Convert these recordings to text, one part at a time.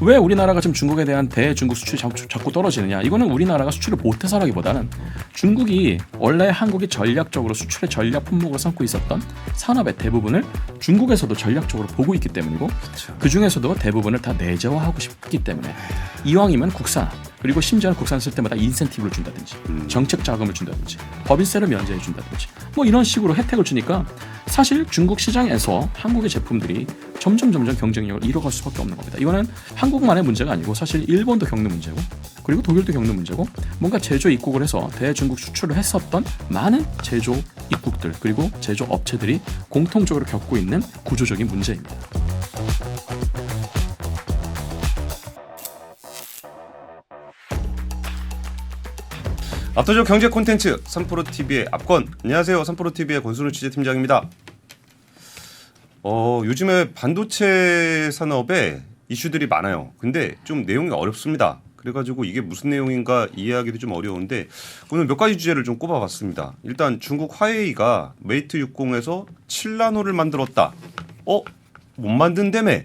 왜 우리나라가 지금 중국에 대한 대중국 수출이 자꾸 떨어지느냐? 이거는 우리나라가 수출을 못해서라기보다는 중국이 원래 한국이 전략적으로 수출의 전략 품목으로 삼고 있었던 산업의 대부분을 중국에서도 전략적으로 보고 있기 때문이고 그렇죠. 그 중에서도 대부분을 다 내재화하고 싶기 때문에 이왕이면 국산 그리고 심지어는 국산 쓸 때마다 인센티브를 준다든지 정책 자금을 준다든지 법인세를 면제해 준다든지 뭐 이런 식으로 혜택을 주니까 사실 중국 시장에서 한국의 제품들이 점점 경쟁력을 잃어갈 수밖에 없는 겁니다. 이거는 한국만의 문제가 아니고 사실 일본도 겪는 문제고 그리고 독일도 겪는 문제고 뭔가 제조 입국을 해서 대중국 수출을 했었던 많은 제조 입국들 그리고 제조 업체들이 공통적으로 겪고 있는 구조적인 문제입니다. 압도적 경제 콘텐츠 3프로TV의 압권. 안녕하세요. 3프로TV의 권순우 취재팀장입니다. 요즘에 반도체 산업에 이슈들이 많아요. 근데 좀 내용이 어렵습니다. 그래가지고 이게 무슨 내용인가 이해하기도 좀 어려운데 오늘 몇 가지 주제를 좀 꼽아봤습니다. 일단 중국 화웨이가 메이트 60에서 7나노를 만들었다. 못 만든다며.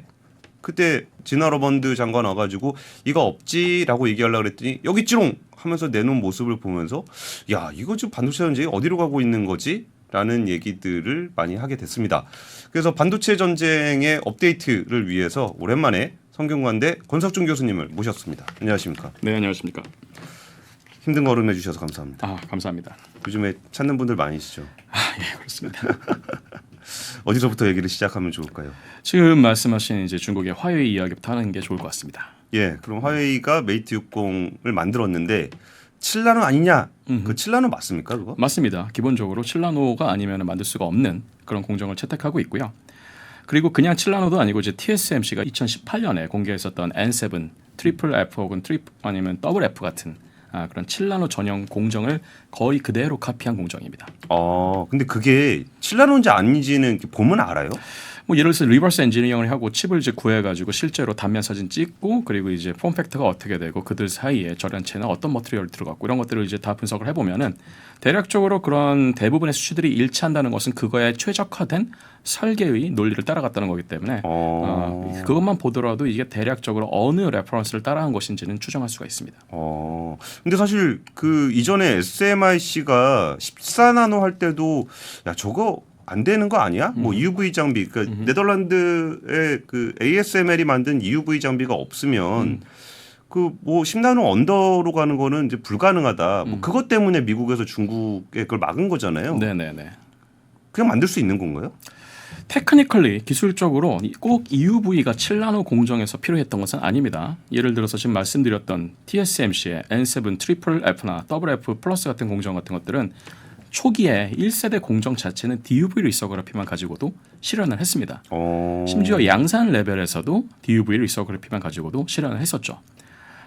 그때 진화러번드 장관 와가지고 이거 없지라고 얘기하려고 그랬더니 여기 있지롱 하면서 내놓은 모습을 보면서 야 이거 지금 반도체 전쟁이 어디로 가고 있는 거지? 라는 얘기들을 많이 하게 됐습니다. 그래서 반도체 전쟁의 업데이트를 위해서 오랜만에 성균관대 권석준 교수님을 모셨습니다. 안녕하십니까? 네, 안녕하십니까? 힘든 걸음 해주셔서 감사합니다. 감사합니다. 요즘에 찾는 분들 많으시죠? 예, 그렇습니다. 어디서부터 얘기를 시작하면 좋을까요? 지금 말씀하신 이제 중국의 화웨이 이야기부터 하는 게 좋을 것 같습니다. 예, 그럼 화웨이가 메이트 60을 만들었는데 7나노 아니냐? 그 7나노 맞습니까 그거? 맞습니다. 기본적으로 7나노가 아니면 만들 수가 없는 그런 공정을 채택하고 있고요. 그리고 그냥 7나노도 아니고 이제 TSMC가 2018년에 공개했었던 N7, 트리플 F 혹은 아니면 더블 F 같은 그런 7나노 전용 공정을 거의 그대로 카피한 공정입니다. 근데 그게 7나노인지 아닌지는 이렇게 보면 알아요? 뭐 예를 들어서 리버스 엔지니어링을 하고 칩을 이제 구해가지고 실제로 단면 사진 찍고 그리고 이제 폼팩터가 어떻게 되고 그들 사이에 절연체는 어떤 머티리얼이 들어갔고 이런 것들을 이제 다 분석을 해보면은 대략적으로 그런 대부분의 수치들이 일치한다는 것은 그거에 최적화된 설계의 논리를 따라갔다는 거기 때문에 그것만 보더라도 이게 대략적으로 어느 레퍼런스를 따라한 것인지는 추정할 수가 있습니다. 근데 사실 그 이전에 SMIC가 14나노 할 때도 야 저거 안 되는 거 아니야? 뭐 EUV 장비, 그러니까 네덜란드의 그 ASML이 만든 EUV 장비가 없으면 그 뭐 10나노 언더로 가는 거는 이제 불가능하다. 뭐 그것 때문에 미국에서 중국에 그걸 막은 거잖아요. 네네네. 그냥 만들 수 있는 건가요? 테크니컬리 기술적으로 꼭 EUV가 7나노 공정에서 필요했던 것은 아닙니다. 예를 들어서 지금 말씀드렸던 TSMC의 N7 트리플 F나 더블 F 플러스 같은 공정 같은 것들은 초기에 1세대 공정 자체는 DUV 리서그래피만 가지고도 실현을 했습니다. 심지어 양산 레벨에서도 DUV 리서그래피만 가지고도 실현을 했었죠.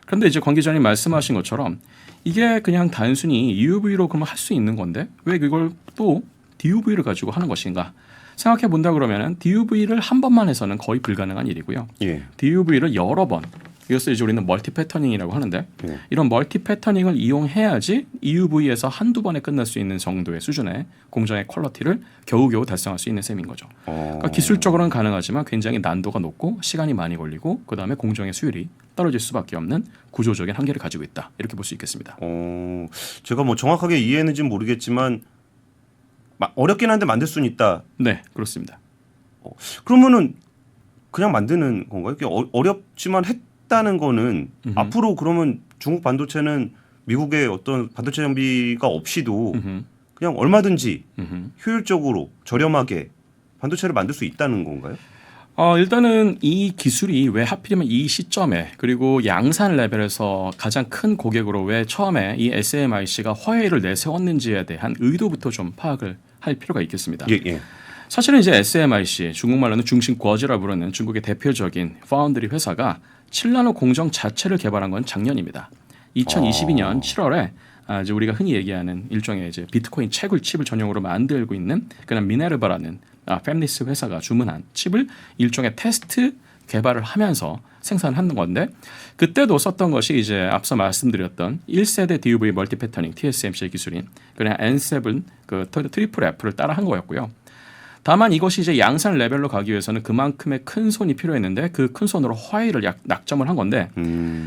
그런데 이제 권 기자님 말씀하신 것처럼 이게 그냥 단순히 EUV로 그러면 할 수 있는 건데 왜 이걸 또 DUV를 가지고 하는 것인가? 생각해 본다 그러면은 DUV를 한 번만 해서는 거의 불가능한 일이고요. 예. DUV를 여러 번 이것을 이제 우리는 멀티 패터닝이라고 하는데 이런 멀티 패터닝을 이용해야지 EUV에서 한두 번에 끝날 수 있는 정도의 수준의 공정의 퀄리티를 겨우겨우 달성할 수 있는 셈인 거죠. 그러니까 기술적으로는 가능하지만 굉장히 난도가 높고 시간이 많이 걸리고 그다음에 공정의 수율이 떨어질 수밖에 없는 구조적인 한계를 가지고 있다. 이렇게 볼 수 있겠습니다. 제가 뭐 정확하게 이해했는지는 모르겠지만 어렵긴 한데 만들 수는 있다. 네, 그렇습니다. 그러면은 그냥 만드는 건가요? 어렵지만 했다는 거는 앞으로 그러면 중국 반도체는 미국의 어떤 반도체 장비가 없이도 그냥 얼마든지 효율적으로 저렴하게 반도체를 만들 수 있다는 건가요? 일단은 이 기술이 왜 하필이면 이 시점에 그리고 양산 레벨에서 가장 큰 고객으로 왜 처음에 이 SMIC가 화웨이를 내세웠는지에 대한 의도부터 좀 파악을 할 필요가 있겠습니다. 예. 사실은 이제 SMIC, 중국말로는 중심거지라 부르는 중국의 대표적인 파운드리 회사가 7나노 공정 자체를 개발한 건 작년입니다. 2022년 7월에 이제 우리가 흔히 얘기하는 일종의 이제 비트코인 칩을 전용으로 만들고 있는 그런 미네르바라는 팹리스 회사가 주문한 칩을 일종의 테스트 개발을 하면서 생산하는 건데 그때도 썼던 것이 이제 앞서 말씀드렸던 1세대 DUV 멀티 패터닝 TSMC의 기술인 그냥 N7 그 트리플 F를 따라한 거였고요. 다만 이것이 이제 양산 레벨로 가기 위해서는 그만큼의 큰 손이 필요했는데 그 큰 손으로 화웨이를 낙점을 한 건데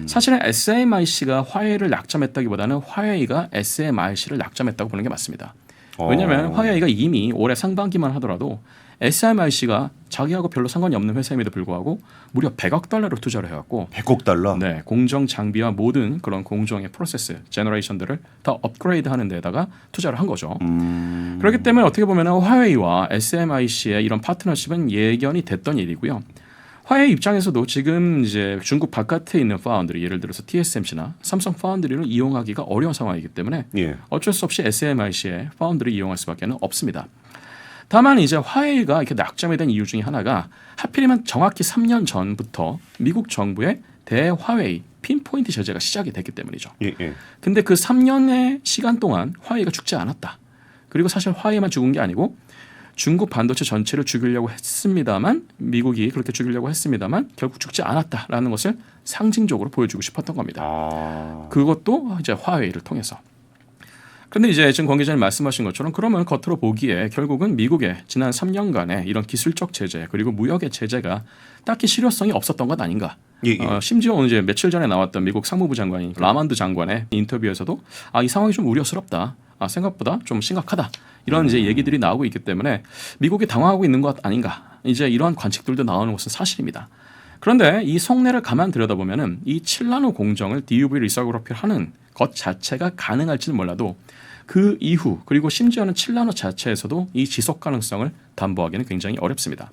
사실은 SMIC가 화웨이를 낙점했다기보다는 화웨이가 SMIC를 낙점했다고 보는 게 맞습니다. 왜냐하면 화웨이가 이미 올해 상반기만 하더라도 SMIC가 자기하고 별로 상관이 없는 회사임에도 불구하고 무려 100억 달러를 투자를 해왔고 100억 달러. 네, 공정 장비와 모든 그런 공정의 프로세스, 제너레이션들을 다 업그레이드하는 데다가 투자를 한 거죠. 그렇기 때문에 어떻게 보면 화웨이와 SMIC의 이런 파트너십은 예견이 됐던 일이고요. 화웨이 입장에서도 지금 이제 중국 바깥에 있는 파운드리, 예를 들어서 TSMC나 삼성 파운드리를 이용하기가 어려운 상황이기 때문에 예. 어쩔 수 없이 SMIC의 파운드리를 이용할 수밖에 없습니다. 다만 이제 화웨이가 이렇게 낙점이 된 이유 중에 하나가 하필이면 정확히 3년 전부터 미국 정부의 대화웨이 핀포인트 제재가 시작이 됐기 때문이죠. 예, 예. 근데 그 3년의 시간 동안 화웨이가 죽지 않았다. 그리고 사실 화웨이만 죽은 게 아니고 중국 반도체 전체를 죽이려고 했습니다만 미국이 그렇게 죽이려고 했습니다만 결국 죽지 않았다라는 것을 상징적으로 보여주고 싶었던 겁니다. 그것도 이제 화웨이를 통해서. 그런데 이제 지금 권 기자님 말씀하신 것처럼 그러면 겉으로 보기에 결국은 미국의 지난 3년간의 이런 기술적 제재 그리고 무역의 제재가 딱히 실효성이 없었던 것 아닌가. 예, 예. 심지어 오늘 이제 며칠 전에 나왔던 미국 상무부 장관인 라만드 장관의 인터뷰에서도 이 상황이 좀 우려스럽다. 생각보다 좀 심각하다. 이런 이제 얘기들이 나오고 있기 때문에 미국이 당황하고 있는 것 아닌가. 이제 이러한 관측들도 나오는 것은 사실입니다. 그런데 이 속내를 가만 들여다보면은 이 7나노 공정을 DUV 리서그래피를 하는 것 자체가 가능할지는 몰라도 그 이후 그리고 심지어는 7나노 자체에서도 이 지속 가능성을 담보하기는 굉장히 어렵습니다.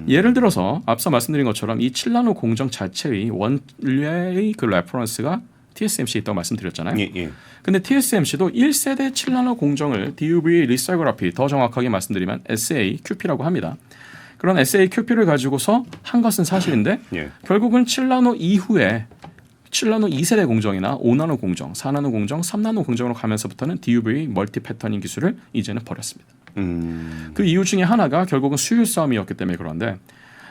예를 들어서 앞서 말씀드린 것처럼 이 7나노 공정 자체의 원래의 그 레퍼런스가 TSMC에 있다고 말씀드렸잖아요. 예, 예. 근데 TSMC도 1세대 7나노 공정을 DUV 리서그래피 더 정확하게 말씀드리면 SAQP라고 합니다. 그런 SAQP를 가지고서 한 것은 사실인데 예. 결국은 7나노 이후에 7나노 2세대 공정이나 5나노 공정, 4나노 공정, 3나노 공정으로 가면서부터는 DUV 멀티 패터닝 기술을 이제는 버렸습니다. 그 이유 중에 하나가 결국은 수율 싸움이었기 때문에 그런데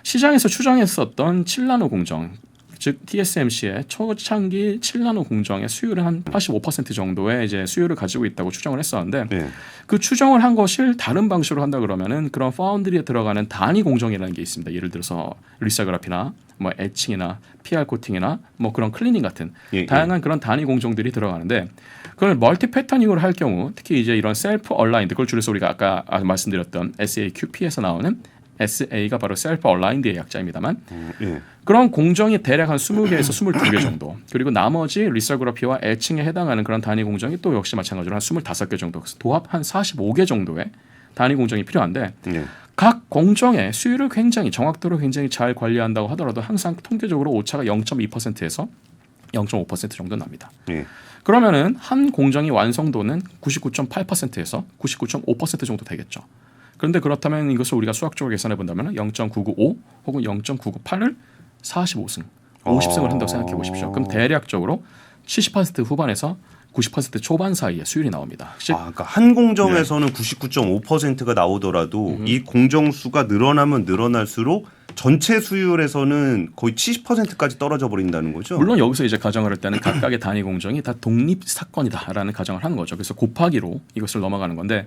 시장에서 추정했었던 7나노 공정, 즉 TSMC의 초창기 7나노 공정의 수율은 한 85% 정도의 이제 수율을 가지고 있다고 추정을 했었는데 예. 그 추정을 한 것을 다른 방식으로 한다 그러면은 그런 파운드리에 들어가는 단위 공정이라는 게 있습니다. 예를 들어서 리서그래피나 뭐 에칭이나 PR 코팅이나 뭐 그런 클리닝 같은 예, 다양한 그런 단위 공정들이 들어가는데 그걸 멀티 패터닝으로 할 경우 특히 이제 이런 셀프 얼라인드 그걸 줄여서 우리가 아까 말씀드렸던 SAQP에서 나오는 SA가 바로 셀프 얼라인드의 약자입니다만 예. 그런 공정이 대략 한 20개에서 22개 정도 그리고 나머지 리서그래피와 에칭에 해당하는 그런 단위 공정이 또 역시 마찬가지로 한 25개 정도 그래서 도합 한 45개 정도의 단위 공정이 필요한데 예. 각 공정의 수율을 굉장히 정확도를 굉장히 잘 관리한다고 하더라도 항상 통계적으로 오차가 0.2%에서 0.5% 정도 납니다. 예. 그러면은 한 공정이 완성도는 99.8%에서 99.5% 정도 되겠죠. 그런데 그렇다면 이것을 우리가 수학적으로 계산해 본다면 0.995 혹은 0.998을 45승, 50승을 한다고 생각해 보십시오. 그럼 대략적으로 70% 후반에서 90% 초반 사이에 수율이 나옵니다. 그러니까 한 공정에서는 99.5%가 나오더라도 이 공정 수가 늘어나면 늘어날수록 전체 수율에서는 거의 70%까지 떨어져 버린다는 거죠. 물론 여기서 이제 가정을 할 때는 각각의 단위 공정이 다 독립 사건이다라는 가정을 하는 거죠. 그래서 곱하기로 이것을 넘어가는 건데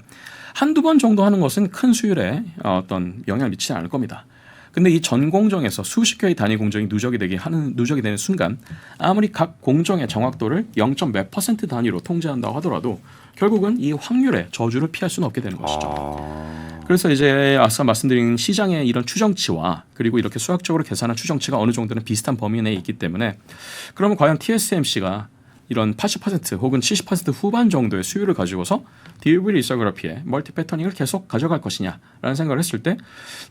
한두 번 정도 하는 것은 큰 수율에 어떤 영향을 미치지 않을 겁니다. 근데 이 전 공정에서 수십 개의 단위 공정이 누적이 되는 순간 아무리 각 공정의 정확도를 0.몇 % 단위로 통제한다고 하더라도 결국은 이 확률의 저주를 피할 수는 없게 되는 것이죠. 그래서 이제 아까 말씀드린 시장의 이런 추정치와 그리고 이렇게 수학적으로 계산한 추정치가 어느 정도는 비슷한 범위 내에 있기 때문에 그러면 과연 TSMC가 이런 80% 혹은 70% 후반 정도의 수율을 가지고서 DUV 리서그래피의 멀티 패터닝을 계속 가져갈 것이냐라는 생각을 했을 때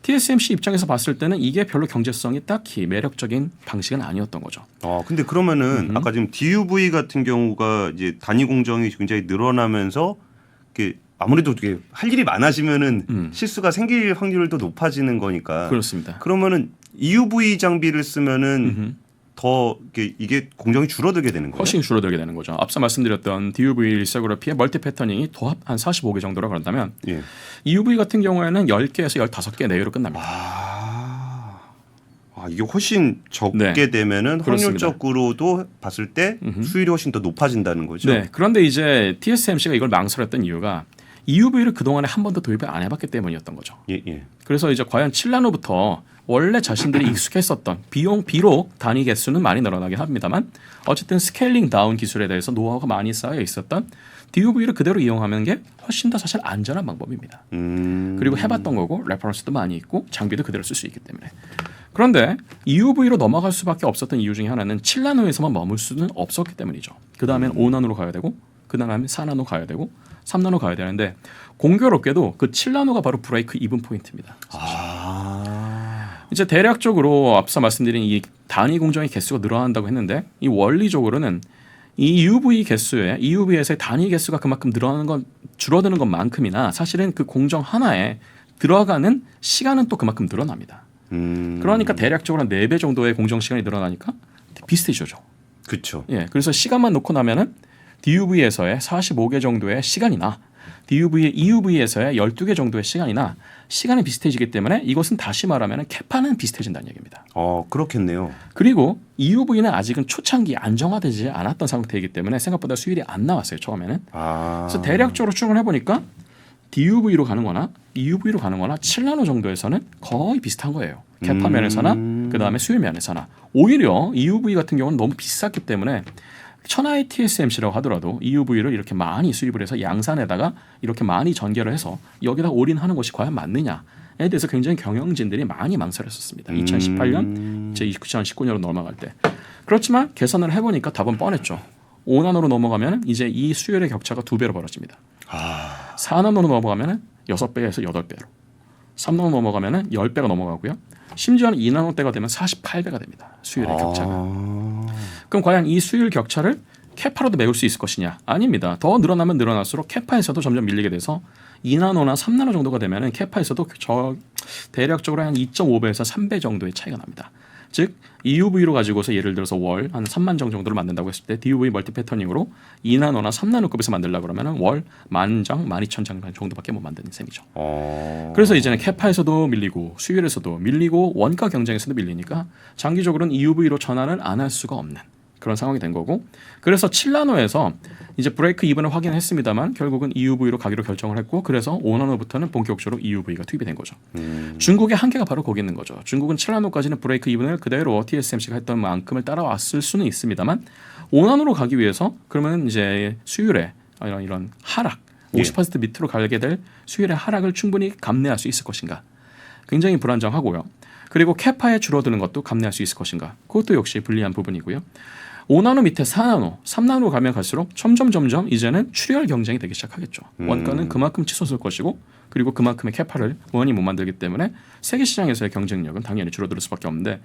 TSMC 입장에서 봤을 때는 이게 별로 경제성이 딱히 매력적인 방식은 아니었던 거죠. 근데 그러면은 아까 지금 DUV 같은 경우가 이제 단위 공정이 굉장히 늘어나면서 이렇게 아무래도 이게 할 일이 많아지면은 실수가 생길 확률도 높아지는 거니까. 그렇습니다. 그러면은 EUV 장비를 쓰면은 더 이게 공정이 줄어들게 되는 거예요. 훨씬 줄어들게 되는 거죠. 앞서 말씀드렸던 DUV 리서그래피의 멀티 패터닝이 도합 한 45개 정도라 그런다면 예. EUV 같은 경우에는 10개에서 15개 내외로 끝납니다. 이게 훨씬 적게 네. 되면은 그렇습니다. 확률적으로도 봤을 때 수율이 훨씬 더 높아진다는 거죠. 네. 그런데 이제 TSMC가 이걸 망설였던 이유가 EUV를 그동안에 한 번도 도입을 안 해봤기 때문이었던 거죠. 예, 예. 그래서 이제 과연 7나노부터 원래 자신들이 익숙했었던 비록 단위 개수는 많이 늘어나긴 합니다만 어쨌든 스케일링 다운 기술에 대해서 노하우가 많이 쌓여 있었던 DUV를 그대로 이용하는 게 훨씬 더 사실 안전한 방법입니다. 그리고 해봤던 거고 레퍼런스도 많이 있고 장비도 그대로 쓸 수 있기 때문에. 그런데 EUV로 넘어갈 수밖에 없었던 이유 중에 하나는 7나노에서만 머물 수는 없었기 때문이죠. 그 다음엔 5나노로 가야 되고 그 다음에 4나노 가야 되고 3나노 가야 되는데 공교롭게도 그 7나노가 바로 브레이크 이븐 포인트입니다. 이제 대략적으로 앞서 말씀드린 이 단위 공정의 개수가 늘어난다고 했는데 이 원리적으로는 이 EUV 개수에 EUV에서의 단위 개수가 그만큼 줄어드는 것만큼이나 사실은 그 공정 하나에 들어가는 시간은 또 그만큼 늘어납니다. 그러니까 대략적으로 한 4배 정도의 공정 시간이 늘어나니까 비슷해지죠. 그렇죠. 예, 그래서 시간만 놓고 나면은 DUV에서의 45개 정도의 시간이나 EUV에서의 12개 정도의 시간이나 시간이 비슷해지기 때문에 이것은 다시 말하면 캐파는 비슷해진다는 얘기입니다. 그렇겠네요. 그리고 EUV는 아직은 초창기 안정화되지 않았던 상태이기 때문에 생각보다 수율이 안 나왔어요. 처음에는. 그래서 대략적으로 추정을 해보니까 DUV로 가는 거나 EUV로 가는 거나 7나노 정도에서는 거의 비슷한 거예요. 캐파 면에서나 그다음에 수율 면에서나. 오히려 EUV 같은 경우는 너무 비쌌기 때문에 천하의 TSMC라고 하더라도 EUV를 이렇게 많이 수입을 해서 양산에다가 이렇게 많이 전개를 해서 여기다 올인하는 것이 과연 맞느냐에 대해서 굉장히 경영진들이 많이 망설였었습니다. 2018년, 이제 2019년으로 넘어갈 때. 그렇지만 계산을 해보니까 답은 뻔했죠. 5나노로 넘어가면 이제 이 수율의 격차가 2배로 벌어집니다. 4나노로 넘어가면 6배에서 8배로. 3나노 넘어가면 10배가 넘어가고요. 심지어는 2나노 때가 되면 48배가 됩니다. 수율의 격차가. 그럼 과연 이 수율 격차를 캐파로도 메울 수 있을 것이냐? 아닙니다. 더 늘어나면 늘어날수록 캐파에서도 점점 밀리게 돼서 2나노나 3나노 정도가 되면 캐파에서도 대략적으로 한 2.5배에서 3배 정도의 차이가 납니다. 즉 EUV로 가지고서 예를 들어서 월 한 3만 정 정도를 만든다고 했을 때 DUV 멀티 패터닝으로 2나노나 3나노급에서 만들려고 그러면 월 10,000장, 12,000장 정도밖에 못 만드는 셈이죠. 그래서 이제는 캐파에서도 밀리고 수율에서도 밀리고 원가 경쟁에서도 밀리니까 장기적으로는 EUV로 전환을 안 할 수가 없는 그런 상황이 된 거고, 그래서 7나노에서 이제 브레이크 이븐을 확인했습니다만 결국은 EUV로 가기로 결정을 했고, 그래서 5나노부터는 본격적으로 EUV가 투입이 된 거죠. 중국의 한계가 바로 거기 있는 거죠. 중국은 7나노까지는 브레이크 이븐을 그대로 TSMC가 했던 만큼을 따라왔을 수는 있습니다만 5나노로 가기 위해서 그러면 이제 수율의 이런 하락 50% 밑으로 가게 될 수율의 하락을 충분히 감내할 수 있을 것인가, 굉장히 불안정하고요. 그리고 캐파에 줄어드는 것도 감내할 수 있을 것인가, 그것도 역시 불리한 부분이고요. 5나노 밑에 4나노, 3나노 가면 갈수록 점점 이제는 출혈 경쟁이 되기 시작하겠죠. 원가는 그만큼 치솟을 것이고, 그리고 그만큼의 캐파를 원이 못 만들기 때문에 세계 시장에서의 경쟁력은 당연히 줄어들 수밖에 없는데,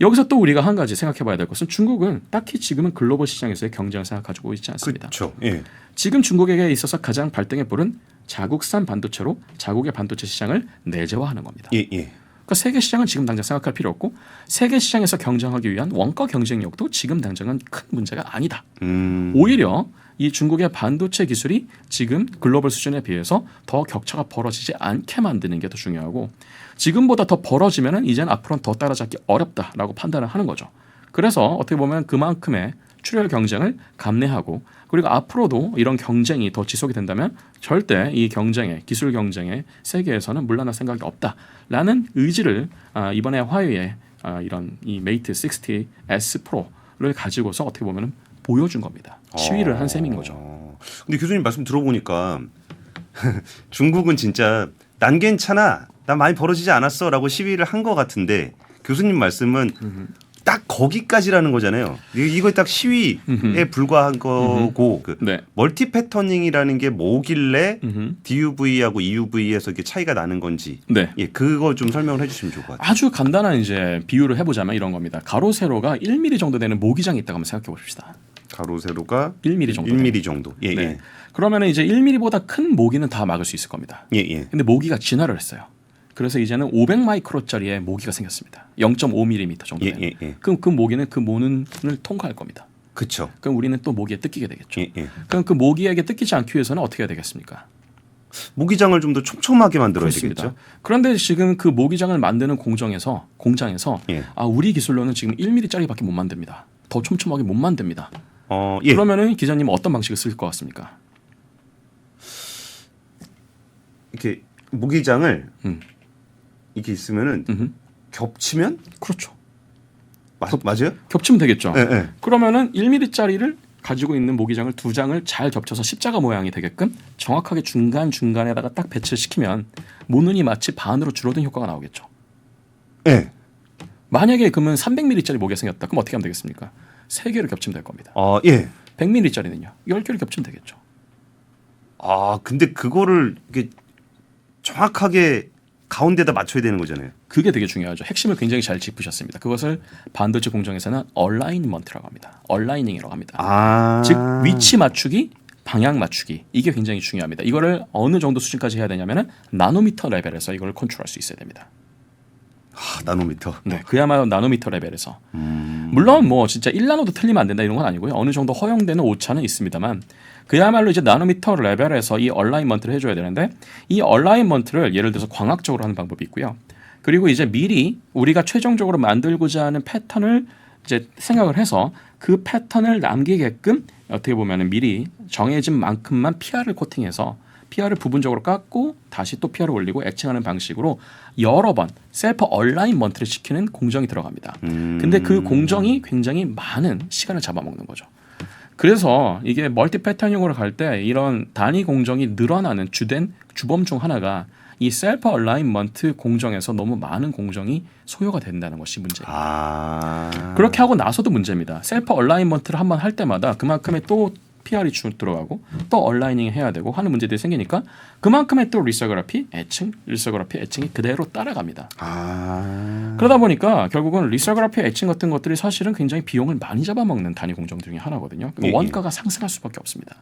여기서 또 우리가 한 가지 생각해 봐야 될 것은 중국은 딱히 지금은 글로벌 시장에서의 경쟁을 생각하고 있지 않습니다. 그렇죠. 예. 지금 중국에게 있어서 가장 발등에 불은 자국산 반도체로 자국의 반도체 시장을 내재화하는 겁니다. 예, 예. 그러니까 세계 시장은 지금 당장 생각할 필요 없고, 세계 시장에서 경쟁하기 위한 원가 경쟁력도 지금 당장은 큰 문제가 아니다. 오히려 이 중국의 반도체 기술이 지금 글로벌 수준에 비해서 더 격차가 벌어지지 않게 만드는 게 더 중요하고, 지금보다 더 벌어지면 이제는 앞으로는 더 따라잡기 어렵다라고 판단을 하는 거죠. 그래서 어떻게 보면 그만큼의 출혈 경쟁을 감내하고, 그리고 앞으로도 이런 경쟁이 더 지속이 된다면 절대 이 경쟁에, 기술 경쟁에 세계에서는 물러날 생각이 없다라는 의지를 이번에 화웨이의 이런 이 메이트 60S 프로를 가지고서 어떻게 보면 보여준 겁니다. 시위를 한 셈인 거죠. 근데 교수님 말씀 들어보니까 중국은 진짜 난 괜찮아, 난 많이 벌어지지 않았어라고 시위를 한 것 같은데, 교수님 말씀은 딱 거기까지라는 거잖아요. 이거 딱 시위에 불과한 거고, 그 네. 멀티 패터닝이라는 게 뭐길래 DUV하고 EUV에서 이게 차이가 나는 건지, 네. 예, 그거 좀 설명을 해주시면 좋을 것 같아요. 아주 간단한 이제 비유를 해보자면 이런 겁니다. 가로 세로가 1mm 정도 되는 모기장이 있다고 한번 생각해 봅시다. 가로 세로가 1mm 정도. 1mm 정도. 예, 네. 예. 그러면 이제 1mm보다 큰 모기는 다 막을 수 있을 겁니다. 예, 예. 근데 모기가 진화를 했어요. 그래서 이제는 500마이크로짜리의 모기가 생겼습니다. 0.5mm 정도 되는. 예, 예, 예. 그럼 그 모기는 그 모눈을 통과할 겁니다. 그렇죠. 그럼 우리는 또 모기에 뜯기게 되겠죠. 예, 예. 그럼 그 모기에게 뜯기지 않기 위해서는 어떻게 해야 되겠습니까? 모기장을 좀 더 촘촘하게 만들어야 그렇습니다. 되겠죠. 그런데 지금 그 모기장을 만드는 공장에서 예. 우리 기술로는 지금 1mm짜리밖에 못 만듭니다. 더 촘촘하게 못 만듭니다. 예. 그러면은 기자님은 어떤 방식을 쓸 것 같습니까? 이렇게 모기장을 음. 이렇게 있으면은 음흠. 겹치면 그렇죠. 맞아요? 겹치면 되겠죠. 네, 네. 그러면은 1mm짜리를 가지고 있는 모기장을 두 장을 잘 겹쳐서 십자가 모양이 되게끔 정확하게 중간중간에다가 딱 배치를 시키면 모눈이 마치 반으로 줄어든 효과가 나오겠죠. 네. 만약에 그러면 300mm짜리 모기가 생겼다. 그럼 어떻게 하면 되겠습니까? 3개를 겹치면 될 겁니다. 예. 100mm짜리는요. 10개를 겹치면 되겠죠. 근데 그거를 이게 정확하게 가운데다 맞춰야 되는 거잖아요. 그게 되게 중요하죠. 핵심을 굉장히 잘 짚으셨습니다. 그것을 반도체 공정에서는 얼라이먼트라고 합니다. 얼라이닝이라고 합니다. 즉 위치 맞추기, 방향 맞추기 이게 굉장히 중요합니다. 이거를 어느 정도 수준까지 해야 되냐면은 나노미터 레벨에서 이걸 컨트롤할 수 있어야 됩니다. 나노미터. 네, 그야말로 나노미터 레벨에서. 물론 뭐 진짜 1나노도 틀리면 안 된다 이런 건 아니고요. 어느 정도 허용되는 오차는 있습니다만 그야말로 이제 나노미터 레벨에서 이 얼라이먼트를 해줘야 되는데 이 얼라이먼트를 예를 들어서 광학적으로 하는 방법이 있고요. 그리고 이제 미리 우리가 최종적으로 만들고자 하는 패턴을 이제 생각을 해서 그 패턴을 남기게끔 어떻게 보면은 미리 정해진 만큼만 PR을 코팅해서 PR을 부분적으로 깎고 다시 또 PR을 올리고 애칭하는 방식으로 여러 번 셀프 얼라이먼트를 시키는 공정이 들어갑니다. 근데 그 공정이 굉장히 많은 시간을 잡아먹는 거죠. 그래서 이게 멀티 패턴용으로 갈 때 이런 단위 공정이 늘어나는 주된 주범 중 하나가 이 셀프 얼라이먼트 공정에서 너무 많은 공정이 소요가 된다는 것이 문제입니다. 그렇게 하고 나서도 문제입니다. 셀프 얼라이먼트를 한번 할 때마다 그만큼의 또 PR이 들어가고 또 얼라이닝 해야 되고 하는 문제들이 생기니까 그만큼의 또 리서그래피, 리서그래피, 애칭이 그대로 따라갑니다. 그러다 보니까 결국은 리서그래피, 애칭 같은 것들이 사실은 굉장히 비용을 많이 잡아먹는 단위 공정 중에 하나거든요. 원가가 상승할 수밖에 없습니다.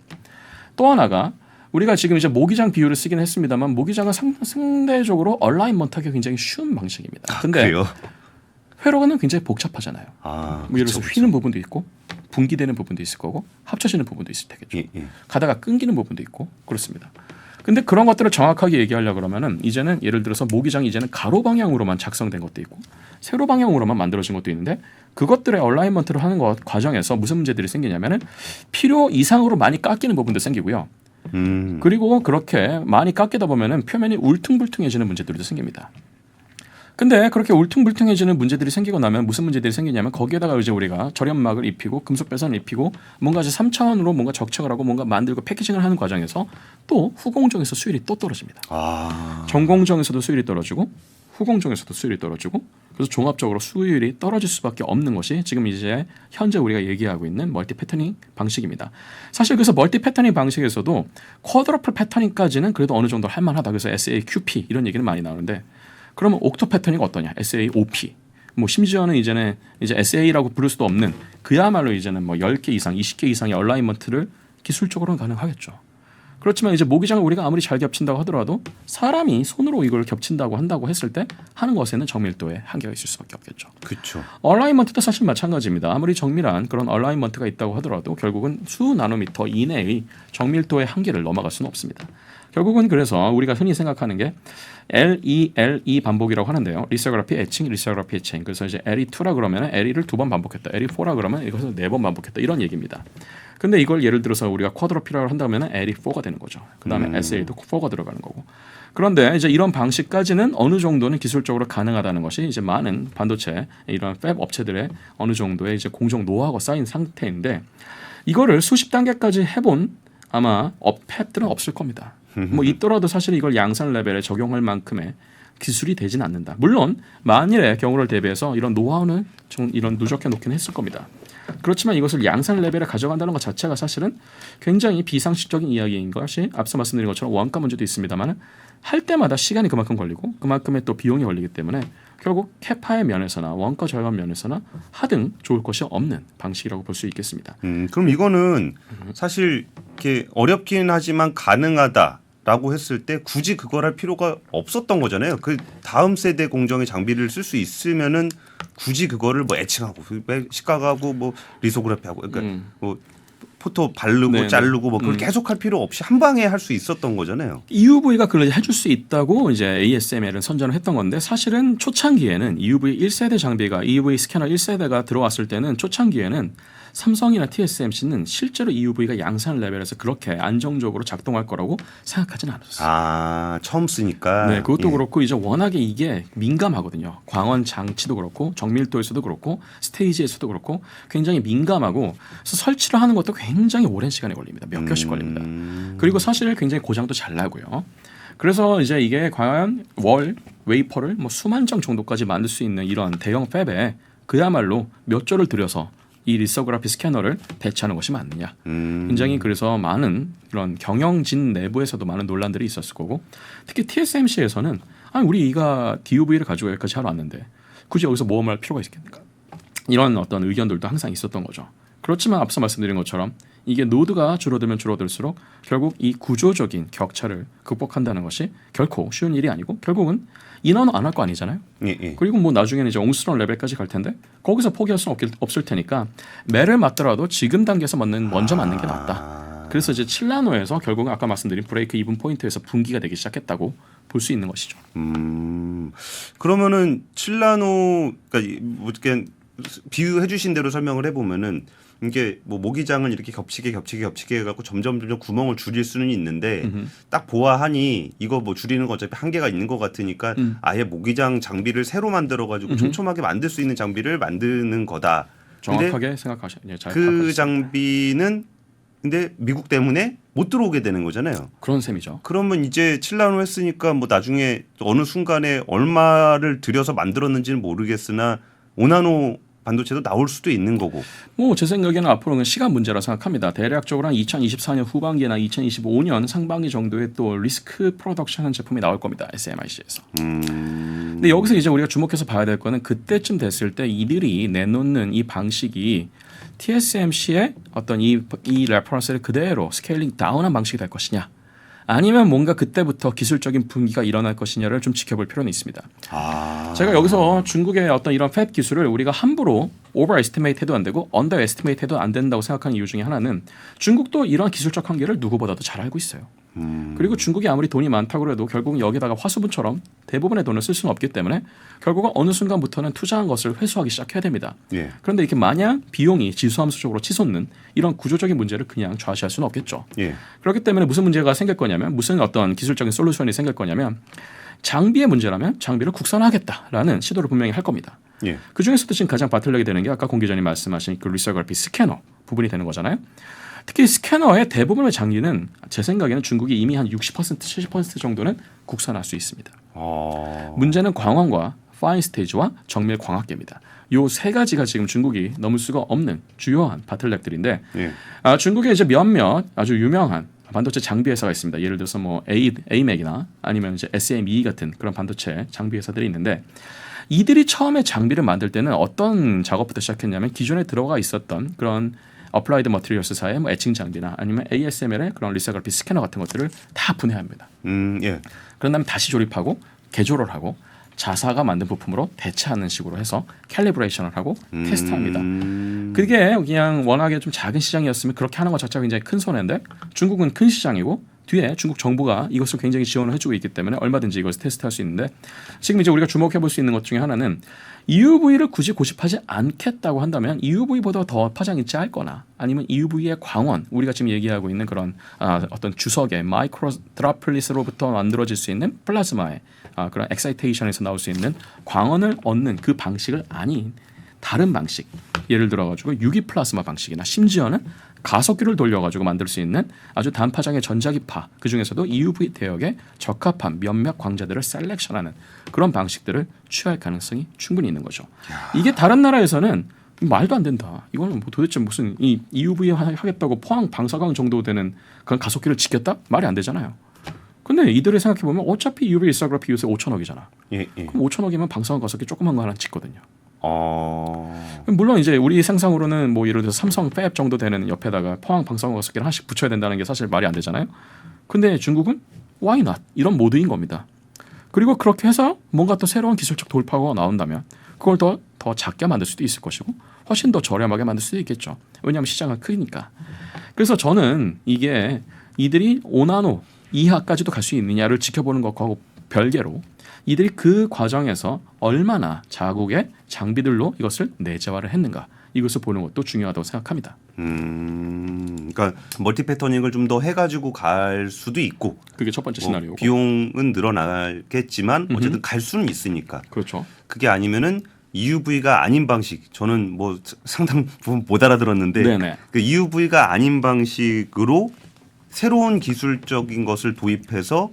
또 하나가 우리가 지금 이제 모기장 비율을 쓰긴 했습니다만 모기장은 상대적으로 얼라이먼트하기 굉장히 쉬운 방식입니다. 근데 그래요? 회로는 굉장히 복잡하잖아요. 뭐 예를 들어서 휘는 부분도 있고 분기되는 부분도 있을 거고 합쳐지는 부분도 있을 테겠죠. 가다가 끊기는 부분도 있고 그렇습니다. 근데 그런 것들을 정확하게 얘기하려고 그러면은 이제는 예를 들어서 모기장이 이제는 가로 방향으로만 작성된 것도 있고 세로 방향으로만 만들어진 것도 있는데 그것들의 얼라이먼트를 하는 것 과정에서 무슨 문제들이 생기냐면은 필요 이상으로 많이 깎이는 부분도 생기고요. 그리고 그렇게 많이 깎이다 보면은 표면이 울퉁불퉁해지는 문제들도 생깁니다. 근데 그렇게 울퉁불퉁해지는 문제들이 생기고 나면 무슨 문제들이 생기냐면 거기에다가 이제 우리가 절연막을 입히고 금속 배선을 입히고 뭔가 이제 3차원으로 뭔가 적착을 하고 뭔가 만들고 패키징을 하는 과정에서 또 후공정에서 수율이 또 떨어집니다. 전공정에서도 수율이 떨어지고 후공정에서도 수율이 떨어지고 그래서 종합적으로 수율이 떨어질 수밖에 없는 것이 지금 이제 현재 우리가 얘기하고 있는 멀티 패터닝 방식입니다. 사실 그래서 멀티 패터닝 방식에서도 쿼드러플 패터닝까지는 그래도 어느 정도 할만하다. 그래서 SAQP 이런 얘기는 많이 나오는데 그러면 옥토 패터닝이 어떠냐? SAOP. 뭐 심지어는 이제는 이제 SA라고 부를 수도 없는 그야말로 이제는 뭐 10개 이상, 20개 이상의 얼라이먼트를 기술적으로는 가능하겠죠. 그렇지만 이제 모기장을 우리가 아무리 잘 겹친다고 하더라도 사람이 손으로 이걸 겹친다고 한다고 했을 때 하는 것에는 정밀도에 한계가 있을 수밖에 없겠죠. 그렇죠. 얼라이먼트도 사실 마찬가지입니다. 아무리 정밀한 그런 얼라이먼트가 있다고 하더라도 결국은 수 나노미터 이내의 정밀도의 한계를 넘어갈 수는 없습니다. 결국은 그래서 우리가 흔히 생각하는 게 LE 반복이라고 하는데요. 리서그래피 애칭, 리서그래피 애칭. 그래서 이제 LE2라 그러면 LE를 2번 반복했다. LE4라 그러면 이것을 4번 반복했다. 이런 얘기입니다. 근데 이걸 예를 들어서 우리가 쿼드러피라고 한다면 LE4가 되는 거죠. 그다음에 SA도 4가 들어가는 거고. 그런데 이제 이런 방식까지는 어느 정도는 기술적으로 가능하다는 것이 이제 많은 반도체 이런 팹 업체들의 어느 정도의 이제 공정 노하우가 쌓인 상태인데 이거를 수십 단계까지 해본 아마 팹들은 없을 겁니다. 뭐 있더라도 사실 이걸 양산 레벨에 적용할 만큼의 기술이 되진 않는다. 물론 만일의 경우를 대비해서 이런 노하우는 좀 이런 누적해 놓긴 했을 겁니다. 그렇지만 이것을 양산 레벨에 가져간다는 것 자체가 사실은 굉장히 비상식적인 이야기인 것이 앞서 말씀드린 것처럼 원가 문제도 있습니다만 할 때마다 시간이 그만큼 걸리고 그만큼의 또 비용이 걸리기 때문에 결국 캐파의 면에서나 원가 절감 면에서나 하등 좋을 것이 없는 방식이라고 볼 수 있겠습니다. 그럼 이거는 사실 이렇게 어렵긴 하지만 가능하다라고 했을 때 굳이 그걸 할 필요가 없었던 거잖아요. 그 다음 세대 공정의 장비를 쓸 수 있으면은 굳이 그거를 뭐 애칭하고 시각하고 뭐 리소그래피하고 그러니까 뭐 포토 바르고 네네. 자르고 뭐 그걸 계속 할 필요 없이 한 방에 할 수 있었던 거잖아요. EUV가 그걸 해줄 수 있다고 이제 ASML은 선전을 했던 건데 사실은 초창기에는 EUV 1세대 장비가 EUV 스캐너 1세대가 들어왔을 때는 초창기에는 삼성이나 TSMC는 실제로 EUV가 양산 레벨에서 그렇게 안정적으로 작동할 거라고 생각하지는 않았어요. 아, 처음 쓰니까. 네, 그것도 예. 그렇고 이제 워낙에 이게 민감하거든요. 광원 장치도 그렇고 정밀도에서도 그렇고 스테이지에서도 그렇고 굉장히 민감하고 그래서 설치를 하는 것도 굉장히 오랜 시간이 걸립니다. 몇 개월씩 걸립니다. 그리고 사실 굉장히 고장도 잘 나고요. 그래서 이제 이게 과연 웨이퍼를 뭐 수만 장 정도까지 만들 수 있는 이런 대형 팹에 그야말로 몇 조를 들여서 이 리서그라피 스캐너를 배치하는 것이 맞느냐. 굉장히 그래서 많은 이런 경영진 내부에서도 많은 논란들이 있었을 거고 특히 TSMC에서는 아니 우리 이가 DUV를 가지고 여기까지 하러 왔는데 굳이 여기서 모험할 필요가 있겠습니까? 이런 어떤 의견들도 항상 있었던 거죠. 그렇지만 앞서 말씀드린 것처럼 이게 노드가 줄어들면 줄어들수록 결국 이 구조적인 격차를 극복한다는 것이 결코 쉬운 일이 아니고 결국은 인하는 안 할 거 아니잖아요. 예, 예. 그리고 뭐 나중에는 이제 옹스러운 레벨까지 갈 텐데 거기서 포기할 수는 없을 테니까 매를 맞더라도 지금 단계에서 먼저 맞는 게 낫다. 그래서 이제 7나노에서 결국은 아까 말씀드린 브레이크 이븐 포인트에서 분기가 되기 시작했다고 볼 수 있는 것이죠. 그러면은 7나노 그러니까 뭐 이렇게 비유해 주신 대로 설명을 해 보면은 이게 뭐 모기장을 이렇게 겹치게 해갖고 점점 구멍을 줄일 수는 있는데 딱 보아하니 이거 뭐 줄이는 거 어차피 한계가 있는 것 같으니까 아예 모기장 장비를 새로 만들어가지고 촘촘하게 만들 수 있는 장비를 만드는 거다. 정확하게 생각하셔야 잘 그 파악하셨습니다. 장비는 근데 미국 때문에 못 들어오게 되는 거잖아요. 그런 셈이죠. 그러면 이제 7나노 했으니까 뭐 나중에 어느 순간에 얼마를 들여서 만들었는지는 모르겠으나 5나노 반도체도 나올 수도 있는 거고. 뭐 제 생각에는 앞으로는 시간 문제라 생각합니다. 대략적으로 한 2024년 후반기나 2025년 상반기 정도에 또 리스크 프로덕션 제품이 나올 겁니다. SMIC에서. 근데 여기서 이제 우리가 주목해서 봐야 될 거는 그때쯤 됐을 때 이들이 내놓는 이 방식이 TSMC의 어떤 이 레퍼런스를 그대로 스케일링 다운한 방식이 될 것이냐 아니면 뭔가 그때부터 기술적인 분기가 일어날 것이냐를 좀 지켜볼 필요는 있습니다. 제가 여기서 중국의 어떤 이런 팹 기술을 우리가 함부로 오버 에스티메이트 해도 안 되고 언더 에스티메이트 해도 안 된다고 생각하는 이유 중에 하나는 중국도 이런 기술적 한계를 누구보다도 잘 알고 있어요. 그리고 중국이 아무리 돈이 많다고 해도 결국은 여기다가 화수분처럼 대부분의 돈을 쓸 수는 없기 때문에 결국은 어느 순간부터는 투자한 것을 회수하기 시작해야 됩니다. 예. 그런데 이렇게 마냥 비용이 지수함수적으로 치솟는 이런 구조적인 문제를 그냥 좌시할 수는 없겠죠. 예. 그렇기 때문에 무슨 문제가 생길 거냐면 무슨 어떤 기술적인 솔루션이 생길 거냐면 장비의 문제라면 장비를 국산화하겠다라는 시도를 분명히 할 겁니다. 예. 그중에서도 지금 가장 바틀력이 되는 게 아까 공 기자님 말씀하신 그 리서그래피 스캐너 부분이 되는 거잖아요. 특히 스캐너의 대부분의 장비는 제 생각에는 중국이 이미 한 60% 70% 정도는 국산할 수 있습니다. 문제는 광원과 파인 스테이지와 정밀 광학계입니다. 요 세 가지가 지금 중국이 넘을 수가 없는 주요한 바틀렉들인데 예. 중국에 이제 몇몇 아주 유명한 반도체 장비 회사가 있습니다. 예를 들어서 뭐 AMEC이나 아니면 이제 SME 같은 그런 반도체 장비 회사들이 있는데 이들이 처음에 장비를 만들 때는 어떤 작업부터 시작했냐면 기존에 들어가 있었던 그런 어플라이드 머티리얼스사의 뭐 에칭 장비나 아니면 ASML의 그런 리서그래피 스캐너 같은 것들을 다 분해합니다. 예. 그런 다음에 다시 조립하고 개조를 하고 자사가 만든 부품으로 대체하는 식으로 해서 캘리브레이션을 하고 테스트합니다. 그게 그냥 워낙에 좀 작은 시장이었으면 그렇게 하는 것 자체가 굉장히 큰 손해인데 중국은 큰 시장이고 뒤에 중국 정부가 이것을 굉장히 지원을 해주고 있기 때문에 얼마든지 이것을 테스트할 수 있는데 지금 이제 우리가 주목해 볼 수 있는 것 중에 하나는 EUV를 굳이 고집하지 않겠다고 한다면 EUV보다 더 파장이 짧거나 아니면 EUV의 광원 우리가 지금 얘기하고 있는 그런 어떤 주석의 마이크로 드라플릿으로부터 만들어질 수 있는 플라즈마의 그런 엑사이테이션에서 나올 수 있는 광원을 얻는 그 방식을 아닌 다른 방식 예를 들어 가지고 유기 플라즈마 방식이나 심지어는 가속기를 돌려가지고 만들 수 있는 아주 단파장의 전자기파 그중에서도 EUV 대역에 적합한 몇몇 광자들을 셀렉션하는 그런 방식들을 취할 가능성이 충분히 있는 거죠. 이게 다른 나라에서는 말도 안 된다. 이거는 뭐 도대체 무슨 이 EUV 하겠다고 포항 방사광 정도 되는 그런 가속기를 짓겠다? 말이 안 되잖아요. 근데 이들이 생각해 보면 어차피 EUV 리서그래피 요새 5천억이잖아. 예. 그럼 5천억이면 방사광 가속기 조그만 거 하나 짓거든요. 물론 이제 우리 생상으로는 뭐 예를 들어서 삼성 팹 정도 되는 옆에다가 포항 방사광 가속기를 하나씩 붙여야 된다는 게 사실 말이 안 되잖아요. 근데 중국은 why not 이런 모드인 겁니다. 그리고 그렇게 해서 뭔가 또 새로운 기술적 돌파구가 나온다면 그걸 더 작게 만들 수도 있을 것이고 훨씬 더 저렴하게 만들 수도 있겠죠. 왜냐하면 시장은 크니까. 그래서 저는 이게 이들이 5나노 이하까지도 갈 수 있느냐를 지켜보는 것하고 별개로 이들이 그 과정에서 얼마나 자국의 장비들로 이것을 내재화를 했는가 이것을 보는 것도 중요하다고 생각합니다. 그러니까 멀티 패터닝을 좀 더 해가지고 갈 수도 있고 그게 첫 번째 시나리오고. 비용은 늘어나겠지만 어쨌든 갈 수는 있으니까. 그렇죠. 그게 아니면은 EUV가 아닌 방식. 저는 뭐 상당 부분 못 알아들었는데 네네. 그 EUV가 아닌 방식으로 새로운 기술적인 것을 도입해서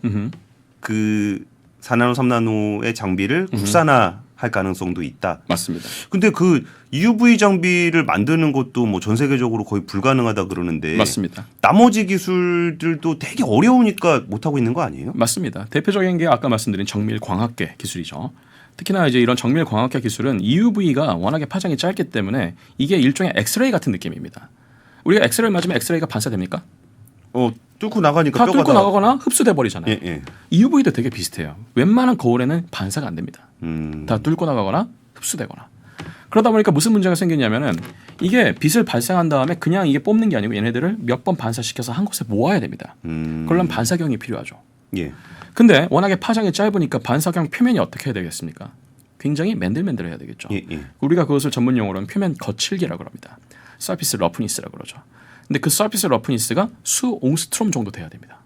그 4나노, 3나노의 장비를 국산화할 가능성도 있다. 맞습니다. 근데 그 EUV 장비를 만드는 것도 뭐 전 세계적으로 거의 불가능하다 그러는데 맞습니다. 나머지 기술들도 되게 어려우니까 못 하고 있는 거 아니에요? 맞습니다. 대표적인 게 아까 말씀드린 정밀 광학계 기술이죠. 특히나 이제 이런 정밀 광학계 기술은 EUV가 워낙에 파장이 짧기 때문에 이게 일종의 엑스레이 같은 느낌입니다. 우리가 엑스레이 맞으면 엑스레이가 반사됩니까? 뚫고 나가니까 다 뼈가 뚫고 나가거나 흡수돼 버리잖아요. 예, 예. EUV도 되게 비슷해요. 웬만한 거울에는 반사가 안 됩니다. 음. 다 뚫고 나가거나 흡수되거나. 그러다 보니까 무슨 문제가 생기냐면은 이게 빛을 발생한 다음에 그냥 이게 뽑는 게 아니고 얘네들을 몇 번 반사시켜서 한 곳에 모아야 됩니다. 그러려면 반사경이 필요하죠. 예. 근데 워낙에 파장이 짧으니까 반사경 표면이 어떻게 해야 되겠습니까? 굉장히 맨들맨들해야 되겠죠. 예, 예. 우리가 그것을 전문 용어로는 표면 거칠기라고 합니다. 서피스 러프니스라고 그러죠. 근데 그 서피스 러프니스가 수 옹스트롬 정도 돼야 됩니다.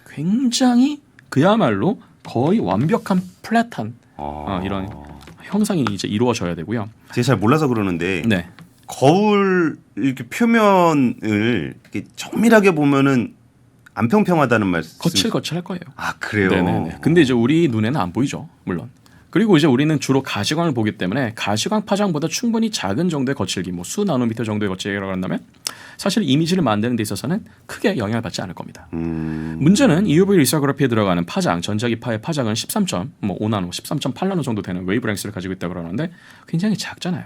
굉장히 그야말로 거의 완벽한 플랫한 이런 형상이 이제 이루어져야 되고요. 제가 잘 몰라서 그러는데 네, 거울 이렇게 표면을 이렇게 정밀하게 보면은 안 평평하다는 말씀. 거칠거칠할 거예요. 아 그래요. 네네네. 근데 이제 우리 눈에는 안 보이죠, 물론. 그리고 이제 우리는 주로 가시광을 보기 때문에 가시광 파장보다 충분히 작은 정도의 거칠기, 뭐 수 나노미터 정도의 거칠기라고 한다면 사실 이미지를 만드는 데 있어서는 크게 영향을 받지 않을 겁니다. 문제는 EUV 리서그래피에 들어가는 파장, 전자기파의 파장은 13.5나노, 13.8나노 정도 되는 웨이브랭스를 가지고 있다고 그러는데 굉장히 작잖아요.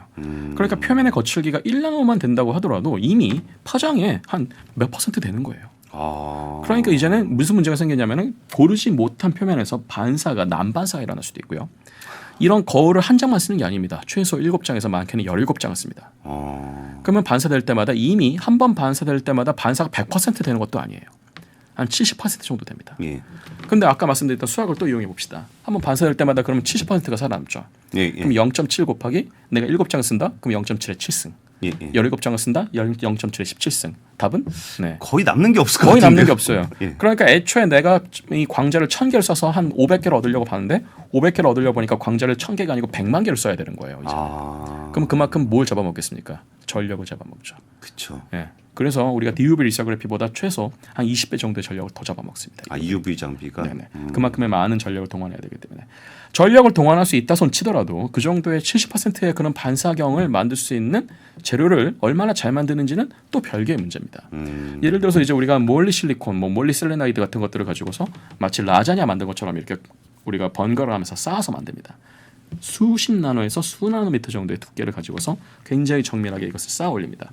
그러니까 표면의 거칠기가 1나노만 된다고 하더라도 이미 파장의 한 몇 퍼센트 되는 거예요. 그러니까 이제는 무슨 문제가 생기냐면은 고르지 못한 표면에서 반사가 난반사가 일어날 수도 있고요. 이런 거울을 한 장만 쓰는 게 아닙니다. 최소 7장에서 많게는 17장을 씁니다. 그러면 반사될 때마다 이미 한 번 반사될 때마다 반사가 100% 되는 것도 아니에요. 한 70% 정도 됩니다. 예. 근데 아까 말씀드렸던 수학을 또 이용해 봅시다. 한 번 반사될 때마다 그러면 70%가 살아남죠. 예, 예. 그럼 0.7 곱하기 내가 7장을 쓴다? 그럼 0.7에 7승. 예, 예. 17장을 쓴다? 0.7에 17승. 답은? 네. 거의 남는 게 없을 것 거의 같은데요. 남는 게 없어요. 예. 그러니까 애초에 내가 이 광자를 1000개를 써서 한 500개를 얻으려고 봤는데 500개를 얻으려고 보니까 광자를 1000개가 아니고 100만 개를 써야 되는 거예요. 이제. 그럼 그만큼 뭘 잡아먹겠습니까? 전력을 잡아먹죠. 그렇죠. 예. 그래서 우리가 DUV 리서그래피보다 최소 한 20배 정도의 전력을 더 잡아먹습니다. EUV 장비가. 네네. 그만큼의 많은 전력을 동원해야 되기 때문에 전력을 동원할 수 있다 손 치더라도 그 정도의 70%의 그런 반사경을 만들 수 있는 재료를 얼마나 잘 만드는지는 또 별개의 문제입니다. 예를 들어서 이제 우리가 몰리 실리콘, 뭐 몰리 셀레나이드 같은 것들을 가지고서 마치 라자냐 만든 것처럼 이렇게 우리가 번갈아 가면서 쌓아서 만듭니다. 수십 나노에서 수 나노미터 정도의 두께를 가지고서 굉장히 정밀하게 이것을 쌓아 올립니다.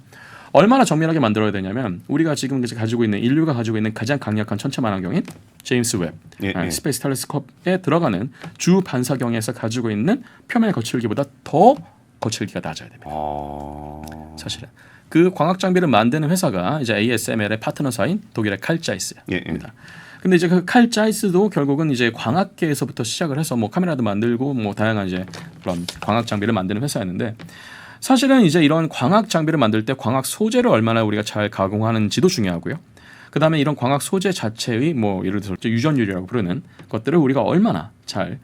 얼마나 정밀하게 만들어야 되냐면 우리가 지금 가지고 있는 인류가 가지고 있는 가장 강력한 천체만원경인 제임스 웹 스페이스 텔레스콥에 들어가는 주 반사경에서 가지고 있는 표면의 거칠기보다 더 거칠기가 낮아야 됩니다. 사실은 그 광학 장비를 만드는 회사가 이제 ASML의 파트너사인 독일의 칼자이스입니다. 근데 이제 그 칼자이스도 결국은 이제 광학계에서부터 시작을 해서 뭐 카메라도 만들고 뭐 다양한 이제 그런 광학 장비를 만드는 회사였는데 사실은 이제 이런 광학 장비를 만들 때 광학 소재를 얼마나 우리가 잘 가공하는지도 중요하고요. 그다음에 이런 광학 소재 자체의 뭐 예를 들어서 유전율이라고 부르는 것들을 우리가 얼마나 잘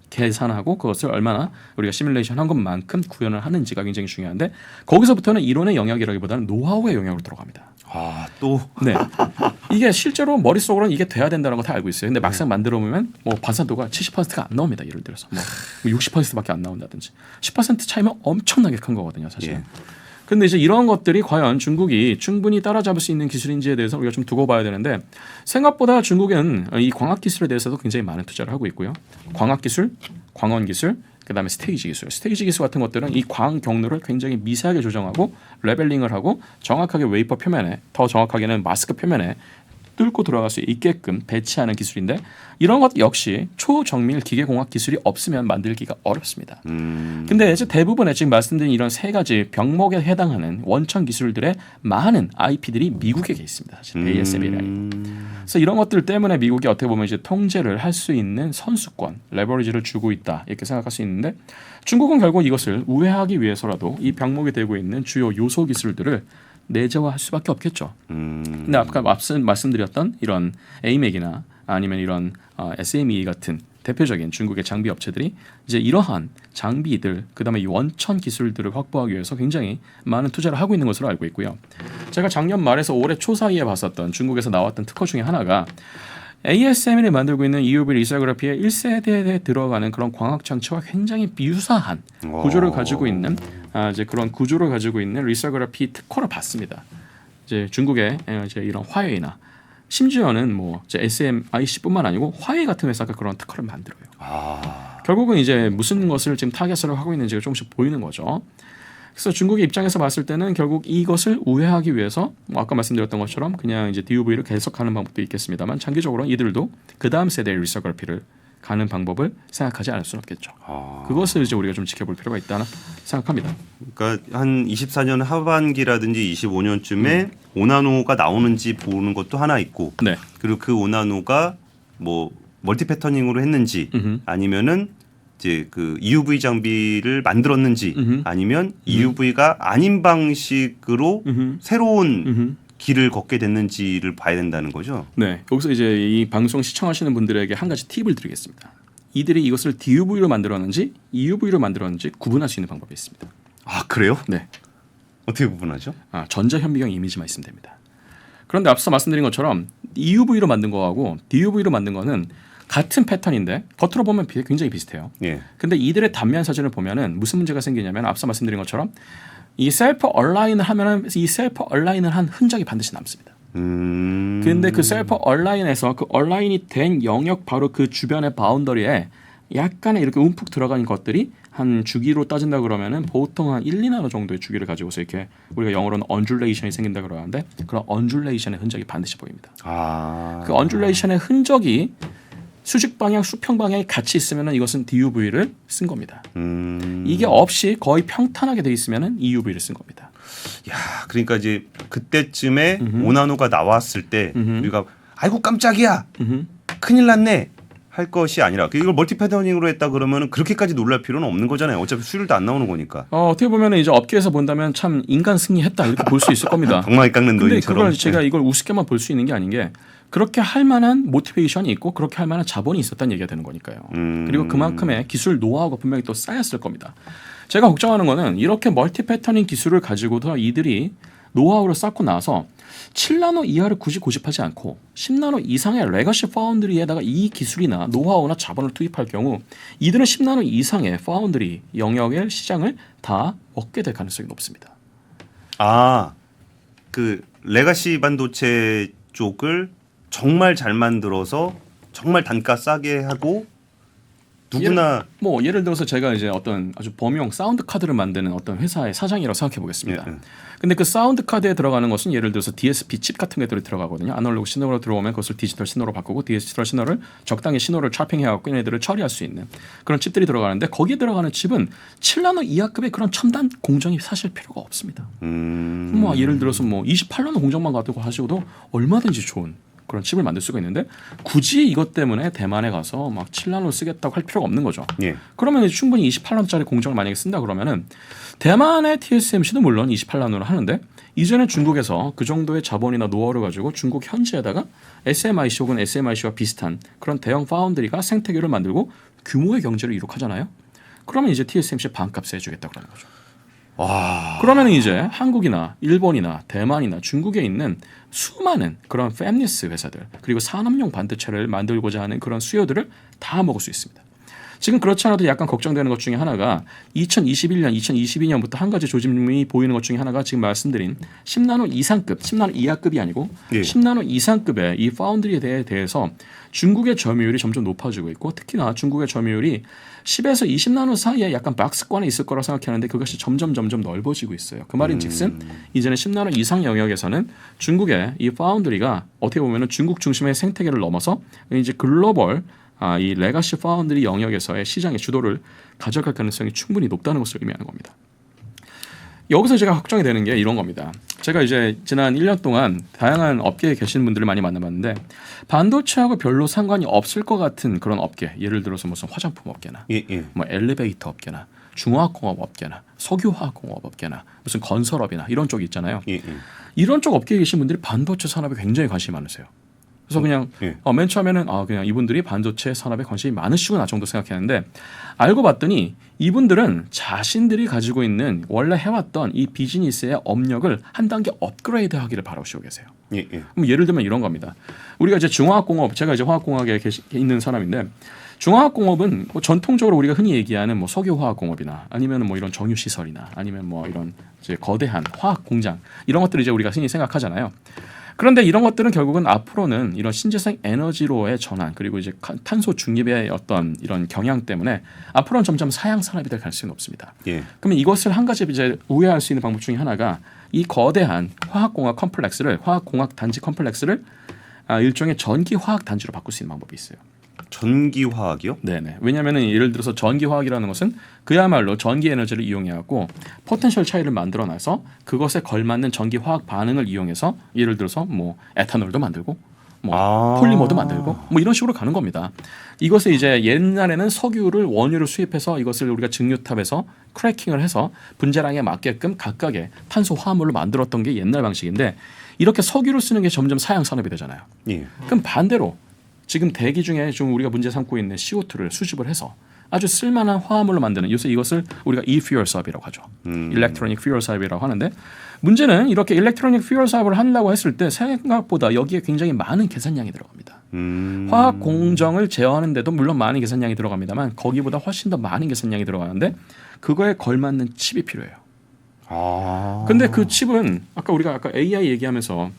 계산하고 그것을 얼마나 우리가 시뮬레이션 한 것만큼 구현을 하는지가 굉장히 중요한데 거기서부터는 이론의 영역이라기보다는 노하우의 영역으로 들어갑니다. 또 네. 이게 실제로 머릿속으로는 이게 돼야 된다는 거 다 알고 있어요. 근데 막상 만들어 보면 뭐 반사도가 70%가 안 나옵니다. 예를 들어서 뭐 60%밖에 안 나온다든지 10% 차이면 엄청나게 큰 거거든요, 사실. 예. 근데 이제 이런 것들이 과연 중국이 충분히 따라잡을 수 있는 기술인지에 대해서 우리가 좀 두고 봐야 되는데 생각보다 중국은 이 광학 기술에 대해서도 굉장히 많은 투자를 하고 있고요. 광학 기술, 광원 기술, 그다음에 스테이지 기술 같은 것들은 이 광 경로를 굉장히 미세하게 조정하고 레벨링을 하고 정확하게 웨이퍼 표면에 더 정확하게는 마스크 표면에 뚫고 들어갈 수 있게끔 배치하는 기술인데 이런 것 역시 초정밀 기계공학 기술이 없으면 만들기가 어렵습니다. 근데 이제 대부분의 지금 말씀드린 이런 세 가지 병목에 해당하는 원천 기술들의 많은 IP들이 미국에 있습니다. 사실 ASML이. 그래서 이런 것들 때문에 미국이 어떻게 보면 이제 통제를 할 수 있는 선수권, 레버리지를 주고 있다 이렇게 생각할 수 있는데 중국은 결국 이것을 우회하기 위해서라도 이 병목이 되고 있는 주요 요소 기술들을 내재화할 수밖에 없겠죠. 근데 아까 말씀드렸던 이런 AMEC이나 아니면 이런 SME 같은 대표적인 중국의 장비 업체들이 이제 이러한 장비들 그다음에 이 원천 기술들을 확보하기 위해서 굉장히 많은 투자를 하고 있는 것으로 알고 있고요. 제가 작년 말에서 올해 초 사이에 봤었던 중국에서 나왔던 특허 중에 하나가 ASML이 만들고 있는 EUV 리서그래피의 1세대에 들어가는 그런 광학 장치와 굉장히 비유사한 구조를 가지고 있는 이제 그런 구조를 가지고 있는 리서그래피 특허를 받습니다. 이제 중국의 이제 이런 화웨이나 심지어는 뭐 이제 SMIC뿐만 아니고 화웨이 같은 회사가 그런 특허를 만들어요. 결국은 이제 무슨 것을 지금 타겟으로 하고 있는지가 조금씩 보이는 거죠. 그래서 중국의 입장에서 봤을 때는 결국 이것을 우회하기 위해서 뭐 아까 말씀드렸던 것처럼 그냥 이제 DUV를 계속하는 방법도 있겠습니다만 장기적으로 이들도 그 다음 세대의 리서그래피를 가는 방법을 생각하지 않을 수는 없겠죠. 그것을 이제 우리가 좀 지켜볼 필요가 있다 생각합니다. 그러니까 한 24년 하반기라든지 25년쯤에 5나노가 나오는지 보는 것도 하나 있고, 네. 그리고 그 5나노가 뭐 멀티 패터닝으로 했는지 아니면은 이제 그 EUV 장비를 만들었는지 아니면 EUV가 아닌 방식으로 새로운 길을 걷게 됐는지를 봐야 된다는 거죠. 네, 여기서 이제 이 방송 시청하시는 분들에게 한 가지 팁을 드리겠습니다. 이들이 이것을 DUV로 만들었는지 EUV로 만들었는지 구분할 수 있는 방법이 있습니다. 아 그래요? 네. 어떻게 구분하죠? 전자 현미경 이미지만 있으면 됩니다. 그런데 앞서 말씀드린 것처럼 EUV로 만든 거하고 DUV로 만든 거는 같은 패턴인데 겉으로 보면 굉장히 비슷해요. 예. 근데 이들의 단면 사진을 보면은 무슨 문제가 생기냐면 앞서 말씀드린 것처럼 이 셀프 얼라인을 하면은 이 셀프 얼라인을 한 흔적이 반드시 남습니다. 근데 그 셀프 얼라인에서 그 얼라인이 된 영역 바로 그 주변의 바운더리에 약간의 이렇게 움푹 들어간 것들이 한 주기로 따진다 그러면은 보통 한 1, 2나노 정도의 주기를 가지고서 이렇게 우리가 영어로는 언줄레이션이 생긴다 그러는데 그런 언줄레이션의 흔적이 반드시 보입니다. 그 언줄레이션의 흔적이 수직 방향, 수평 방향이 같이 있으면은 이것은 DUV를 쓴 겁니다. 이게 없이 거의 평탄하게 돼 있으면은 EUV를 쓴 겁니다. 야, 그러니까 이제 그때쯤에 5나노가 나왔을 때 우리가 아이고 깜짝이야, 큰일 났네 할 것이 아니라 이걸 멀티 패터닝으로 했다 그러면은 그렇게까지 놀랄 필요는 없는 거잖아요. 어차피 수율도 안 나오는 거니까. 어떻게 보면은 이제 업계에서 본다면 참 인간 승리했다 이렇게 볼 수 있을 겁니다. 엉망이 깎는 근데 노인처럼. 그걸 제가 이걸 우습게만 볼 수 있는 게 아닌 게 그렇게 할 만한 모티베이션이 있고 그렇게 할 만한 자본이 있었다는 얘기가 되는 거니까요. 그리고 그만큼의 기술 노하우가 분명히 또 쌓였을 겁니다. 제가 걱정하는 거는 이렇게 멀티 패터닝 기술을 가지고도 이들이 노하우를 쌓고 나서 7나노 이하를 굳이 고집하지 않고 10나노 이상의 레거시 파운드리에다가 이 기술이나 노하우나 자본을 투입할 경우 이들은 10나노 이상의 파운드리 영역의 시장을 다 먹게 될 가능성이 높습니다. 그 레가시 반도체 쪽을 정말 잘 만들어서 정말 단가 싸게 하고 누구나 예를 들어서 제가 이제 어떤 아주 범용 사운드 카드를 만드는 어떤 회사의 사장이라고 생각해 보겠습니다. 근데 그 사운드 카드에 들어가는 것은 예를 들어서 DSP 칩 같은 것들이 들어가거든요. 아날로그 신호로 들어오면 그것을 디지털 신호로 바꾸고 디지털 신호를 적당히 신호를 트래핑해갖고 얘네들을 처리할 수 있는 그런 칩들이 들어가는데 거기에 들어가는 칩은 7나노 이하급의 그런 첨단 공정이 사실 필요가 없습니다. 뭐 예를 들어서 뭐 28나노 공정만 가지고 하셔도 얼마든지 좋은 그런 칩을 만들 수가 있는데 굳이 이것 때문에 대만에 가서 막 7나노 쓰겠다고 할 필요가 없는 거죠. 예. 그러면 충분히 28나노짜리 공정을 만약에 쓴다 그러면은 대만의 TSMC도 물론 28나노를 하는데 이제는 중국에서 그 정도의 자본이나 노하우를 가지고 중국 현지에다가 SMIC 혹은 SMIC와 비슷한 그런 대형 파운드리가 생태계를 만들고 규모의 경제를 이룩하잖아요. 그러면 이제 TSMC 반값에 해주겠다 그러는 거죠. 그러면 이제 한국이나 일본이나 대만이나 중국에 있는 수많은 그런 팹리스 회사들 그리고 산업용 반도체를 만들고자 하는 그런 수요들을 다 먹을 수 있습니다. 지금 그렇지 않아도 약간 걱정되는 것 중에 하나가 2021년, 2022년부터 한 가지 조짐이 보이는 것 중에 하나가 지금 말씀드린 10나노 이상급, 10나노 이하급이 아니고 예. 10나노 이상급의 이 파운드리에 대해서 중국의 점유율이 점점 높아지고 있고 특히나 중국의 점유율이 10에서 20나노 사이에 약간 박스권에 있을 거라 생각하는데 그것이 점점 넓어지고 있어요. 그 말인즉슨 이제는 10나노 이상 영역에서는 중국의 이 파운드리가 어떻게 보면은 중국 중심의 생태계를 넘어서 이제 글로벌 이 레가시 파운드리 영역에서의 시장의 주도를 가져갈 가능성이 충분히 높다는 것을 의미하는 겁니다. 여기서 제가 걱정이 되는 게 이런 겁니다. 제가 이제 지난 1년 동안 다양한 업계에 계신 분들을 많이 만나봤는데 반도체하고 별로 상관이 없을 것 같은 그런 업계, 예를 들어서 무슨 화장품 업계나 예. 뭐 엘리베이터 업계나 중화학공업 업계나 석유화학공업 업계나 무슨 건설업이나 이런 쪽이 있잖아요. 예. 이런 쪽 업계에 계신 분들이 반도체 산업에 굉장히 관심이 많으세요. 그래서 그냥 예. 맨 처음에는 그냥 이분들이 반도체 산업에 관심이 많으시구나 정도 생각했는데 알고 봤더니 이분들은 자신들이 가지고 있는 원래 해왔던 이 비즈니스의 업력을 한 단계 업그레이드하기를 바라시고 계세요. 예. 그럼 예를 들면 이런 겁니다. 우리가 이제 중화학공업, 제가 이제 화학공학에 있는 사람인데 중화학공업은 뭐 전통적으로 우리가 흔히 얘기하는 뭐 석유화학공업이나 아니면 뭐 이런 정유시설이나 아니면 뭐 이런 이제 거대한 화학공장 이런 것들을 이제 우리가 흔히 생각하잖아요. 그런데 이런 것들은 결국은 앞으로는 이런 신재생 에너지로의 전환 그리고 이제 탄소 중립의 어떤 이런 경향 때문에 앞으로는 점점 사양 산업이 될 가능성이 높습니다. 예. 그러면 이것을 한 가지 이제 우회할 수 있는 방법 중에 하나가 이 거대한 화학공학 단지 컴플렉스를 일종의 전기 화학 단지로 바꿀 수 있는 방법이 있어요. 전기화학이요? 네네. 왜냐하면 예를 들어서 전기화학이라는 것은 그야말로 전기 에너지를 이용해갖고 포텐셜 차이를 만들어놔서 그것에 걸맞는 전기화학 반응을 이용해서 예를 들어서 뭐 에탄올도 만들고 뭐 폴리머도 만들고 뭐 이런 식으로 가는 겁니다. 이것을 이제 옛날에는 석유를 원유를 수입해서 이것을 우리가 증류탑에서 크래킹을 해서 분자량에 맞게끔 각각의 탄소 화합물을 만들었던 게 옛날 방식인데 이렇게 석유를 쓰는 게 점점 사양 산업이 되잖아요. 예. 그럼 반대로 지금 대기 중에 좀 우리가 문제 삼고 있는 CO2를 수집을 해서 아주 쓸만한 화합물로 만드는 요새 이것을 우리가 e-fuel 사업이라고 하죠. 일렉트로닉 퓨얼 사업이라고 하는데 문제는 이렇게 일렉트로닉 퓨얼 사업을 하려고 했을 때 생각보다 여기에 굉장히 많은 계산량이 들어갑니다. 화학 공정을 제어하는데도 물론 많은 계산량이 들어갑니다만 거기보다 훨씬 더 많은 계산량이 들어가는데 그거에 걸맞는 칩이 필요해요. 근데 그 칩은 우리가 아까 AI 얘기하면서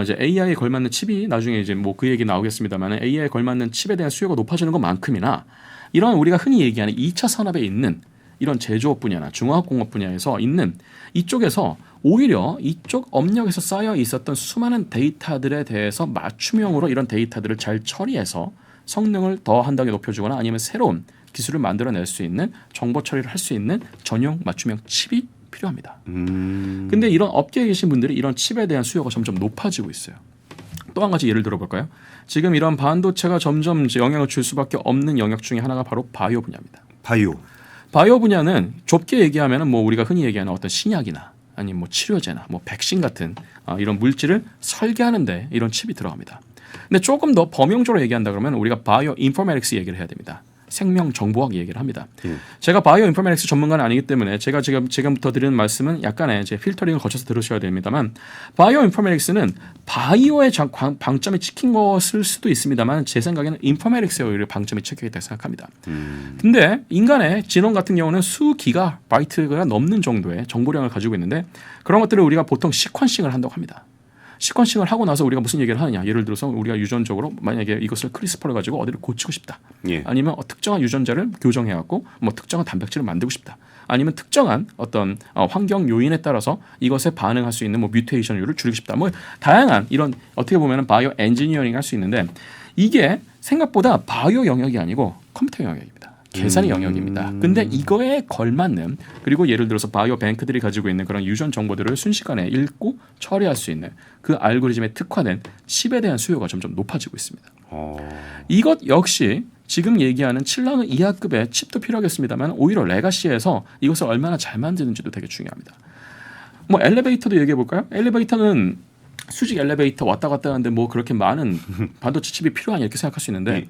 이제 AI에 걸맞는 칩이 나중에 이제 뭐 그 얘기 나오겠습니다만 AI에 걸맞는 칩에 대한 수요가 높아지는 것만큼이나 이런 우리가 흔히 얘기하는 2차 산업에 있는 이런 제조업 분야나 중화학공업 분야에서 있는 이쪽에서 오히려 이쪽 업력에서 쌓여 있었던 수많은 데이터들에 대해서 맞춤형으로 이런 데이터들을 잘 처리해서 성능을 더 한 단계 높여주거나 아니면 새로운 기술을 만들어낼 수 있는 정보 처리를 할 수 있는 전용 맞춤형 칩이 필요합니다. 근데 이런 업계에 계신 분들이 이런 칩에 대한 수요가 점점 높아지고 있어요. 또 한 가지 예를 들어볼까요? 지금 이런 반도체가 점점 이제 영향을 줄 수밖에 없는 영역 중에 하나가 바로 바이오 분야입니다. 바이오 분야는 좁게 얘기하면은 뭐 우리가 흔히 얘기하는 어떤 신약이나 아니면 뭐 치료제나 뭐 백신 같은 이런 물질을 설계하는데 이런 칩이 들어갑니다. 근데 조금 더 범용적으로 얘기한다 그러면 우리가 바이오 인포메틱스 얘기를 해야 됩니다. 생명정보학 얘기를 합니다. 제가 바이오 인포메틱스 전문가는 아니기 때문에 제가 지금부터 드리는 말씀은 약간의 이제 필터링을 거쳐서 들으셔야 됩니다만 바이오 인포메틱스는 바이오의 방점이 찍힌 것일 수도 있습니다만 제 생각에는 인포메틱스에 오히려 방점이 찍혀 있다고 생각합니다. 근데 인간의 지능 같은 경우는 수 기가바이트가 넘는 정도의 정보량을 가지고 있는데 그런 것들을 우리가 보통 시퀀싱을 한다고 합니다. 시퀀싱을 하고 나서 우리가 무슨 얘기를 하느냐. 예를 들어서 우리가 유전적으로 만약에 이것을 크리스퍼를 가지고 어디를 고치고 싶다. 예. 아니면 특정한 유전자를 교정해갖고 뭐 특정한 단백질을 만들고 싶다. 아니면 특정한 어떤 환경 요인에 따라서 이것에 반응할 수 있는 뭐 뮤테이션율을 줄이고 싶다. 뭐 다양한 이런 어떻게 보면 바이오 엔지니어링 할 수 있는데 이게 생각보다 바이오 영역이 아니고 컴퓨터 영역입니다. 계산의 영역입니다. 근데 이거에 걸맞는 그리고 예를 들어서 바이오 뱅크들이 가지고 있는 그런 유전 정보들을 순식간에 읽고 처리할 수 있는 그 알고리즘에 특화된 칩에 대한 수요가 점점 높아지고 있습니다. 이것 역시 지금 얘기하는 7나노 이하급의 칩도 필요하겠습니다만 오히려 레가시에서 이것을 얼마나 잘 만드는지도 되게 중요합니다. 뭐 엘리베이터도 얘기해 볼까요? 엘리베이터는 수직 엘리베이터 왔다 갔다 하는데 뭐 그렇게 많은 반도체 칩이 필요하냐 이렇게 생각할 수 있는데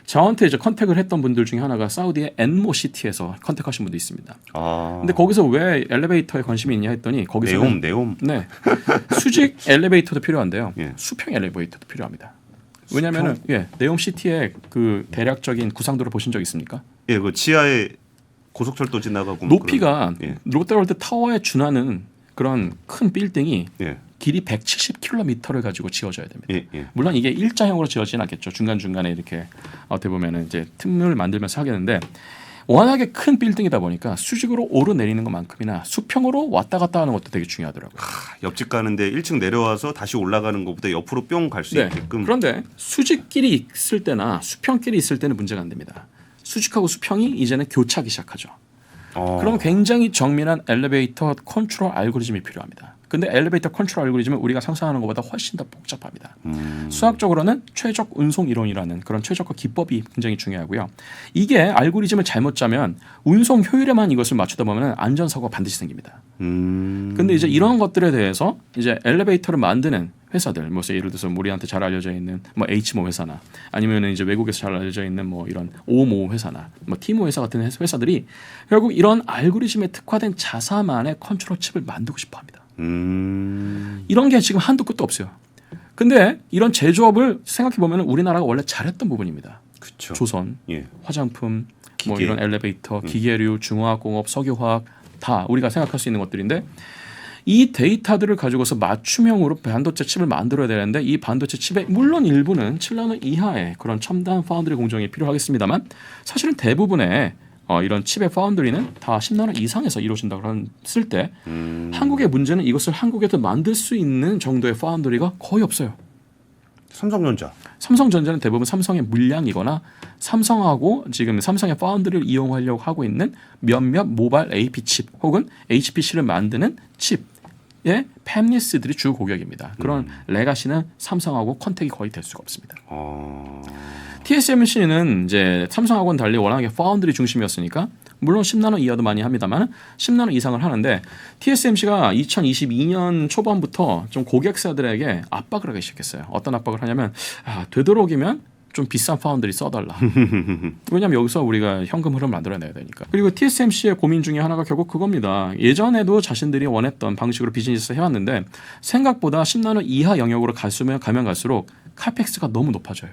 저한테 이제 컨택을 했던 분들 중에 하나가 사우디의 엔모시티에서 컨택하신 분도 있습니다. 근데 거기서 왜 엘리베이터에 관심이 있냐 했더니 거기서 네옴. 네. 수직 엘리베이터도 필요한데요. 예. 수평 엘리베이터도 필요합니다. 왜냐하면 네옴시티의 그 대략적인 구상도를 보신 적 있습니까? 예, 그 지하에 고속철도 지나가고 뭐 높이가 그런, 예. 롯데월드 타워에 준하는 그런 큰 빌딩이 예. 길이 170km를 가지고 지어져야 됩니다. 예, 예. 물론 이게 일자형으로 지어지진 않겠죠. 중간 중간에 이렇게 어떻게 보면은 이제 틈을 만들면서 하겠는데 워낙에 큰 빌딩이다 보니까 수직으로 오르내리는 것만큼이나 수평으로 왔다 갔다 하는 것도 되게 중요하더라고요. 옆집 가는데 1층 내려와서 다시 올라가는 것보다 옆으로 뿅 갈 수 네. 있게끔. 그런데 수직길이 있을 때나 수평길이 있을 때는 문제가 안 됩니다. 수직하고 수평이 이제는 교차하기 시작하죠. 그럼 굉장히 정밀한 엘리베이터 컨트롤 알고리즘이 필요합니다. 근데 엘리베이터 컨트롤 알고리즘은 우리가 상상하는 것보다 훨씬 더 복잡합니다. 수학적으로는 최적 운송 이론이라는 그런 최적화 기법이 굉장히 중요하고요. 이게 알고리즘을 잘못 짜면 운송 효율에만 이것을 맞추다 보면 안전사고가 반드시 생깁니다. 근데 이제 이런 것들에 대해서 이제 엘리베이터를 만드는 회사들, 뭐 예를 들어서 우리한테 잘 알려져 있는 뭐 H모 회사나 아니면은 이제 외국에서 잘 알려져 있는 뭐 이런 O모 회사나 뭐 T모 회사 같은 회사들이 결국 이런 알고리즘에 특화된 자사만의 컨트롤 칩을 만들고 싶어합니다. 이런 게 지금 한도 끝도 없어요. 근데 이런 제조업을 생각해 보면 우리나라가 원래 잘했던 부분입니다. 그렇죠. 조선, 예. 화장품, 뭐 기계. 이런 엘리베이터, 기계류, 중화학공업, 석유화학 다 우리가 생각할 수 있는 것들인데 이 데이터들을 가지고서 맞춤형으로 반도체 칩을 만들어야 되는데 이 반도체 칩의 물론 일부는 7나노 이하의 그런 첨단 파운드리 공정이 필요하겠습니다만 사실은 대부분의 이런 칩의 파운드리는 다 10나노 이상에서 이루어진다고 했을 때 한국의 문제는 이것을 한국에서 만들 수 있는 정도의 파운드리가 거의 없어요. 삼성전자. 삼성전자는 대부분 삼성의 물량이거나 삼성하고 지금 삼성의 파운드리를 이용하려고 하고 있는 몇몇 모바일 AP 칩 혹은 HPC를 만드는 칩의 팹리스들이 주 고객입니다. 그런 레가시는 삼성하고 컨택이 거의 될 수가 없습니다. TSMC는 이제 삼성하고는 달리 워낙에 파운드리 중심이었으니까 물론 10나노 이하도 많이 합니다만 10나노 이상을 하는데 TSMC가 2022년 초반부터 좀 고객사들에게 압박을 하기 시작했어요. 어떤 압박을 하냐면 되도록이면 좀 비싼 파운드리 써달라. 왜냐하면 여기서 우리가 현금 흐름을 만들어내야 되니까. 그리고 TSMC의 고민 중에 하나가 결국 그겁니다. 예전에도 자신들이 원했던 방식으로 비즈니스 해왔는데 생각보다 10나노 이하 영역으로 가면 갈수록 카펙스가 너무 높아져요.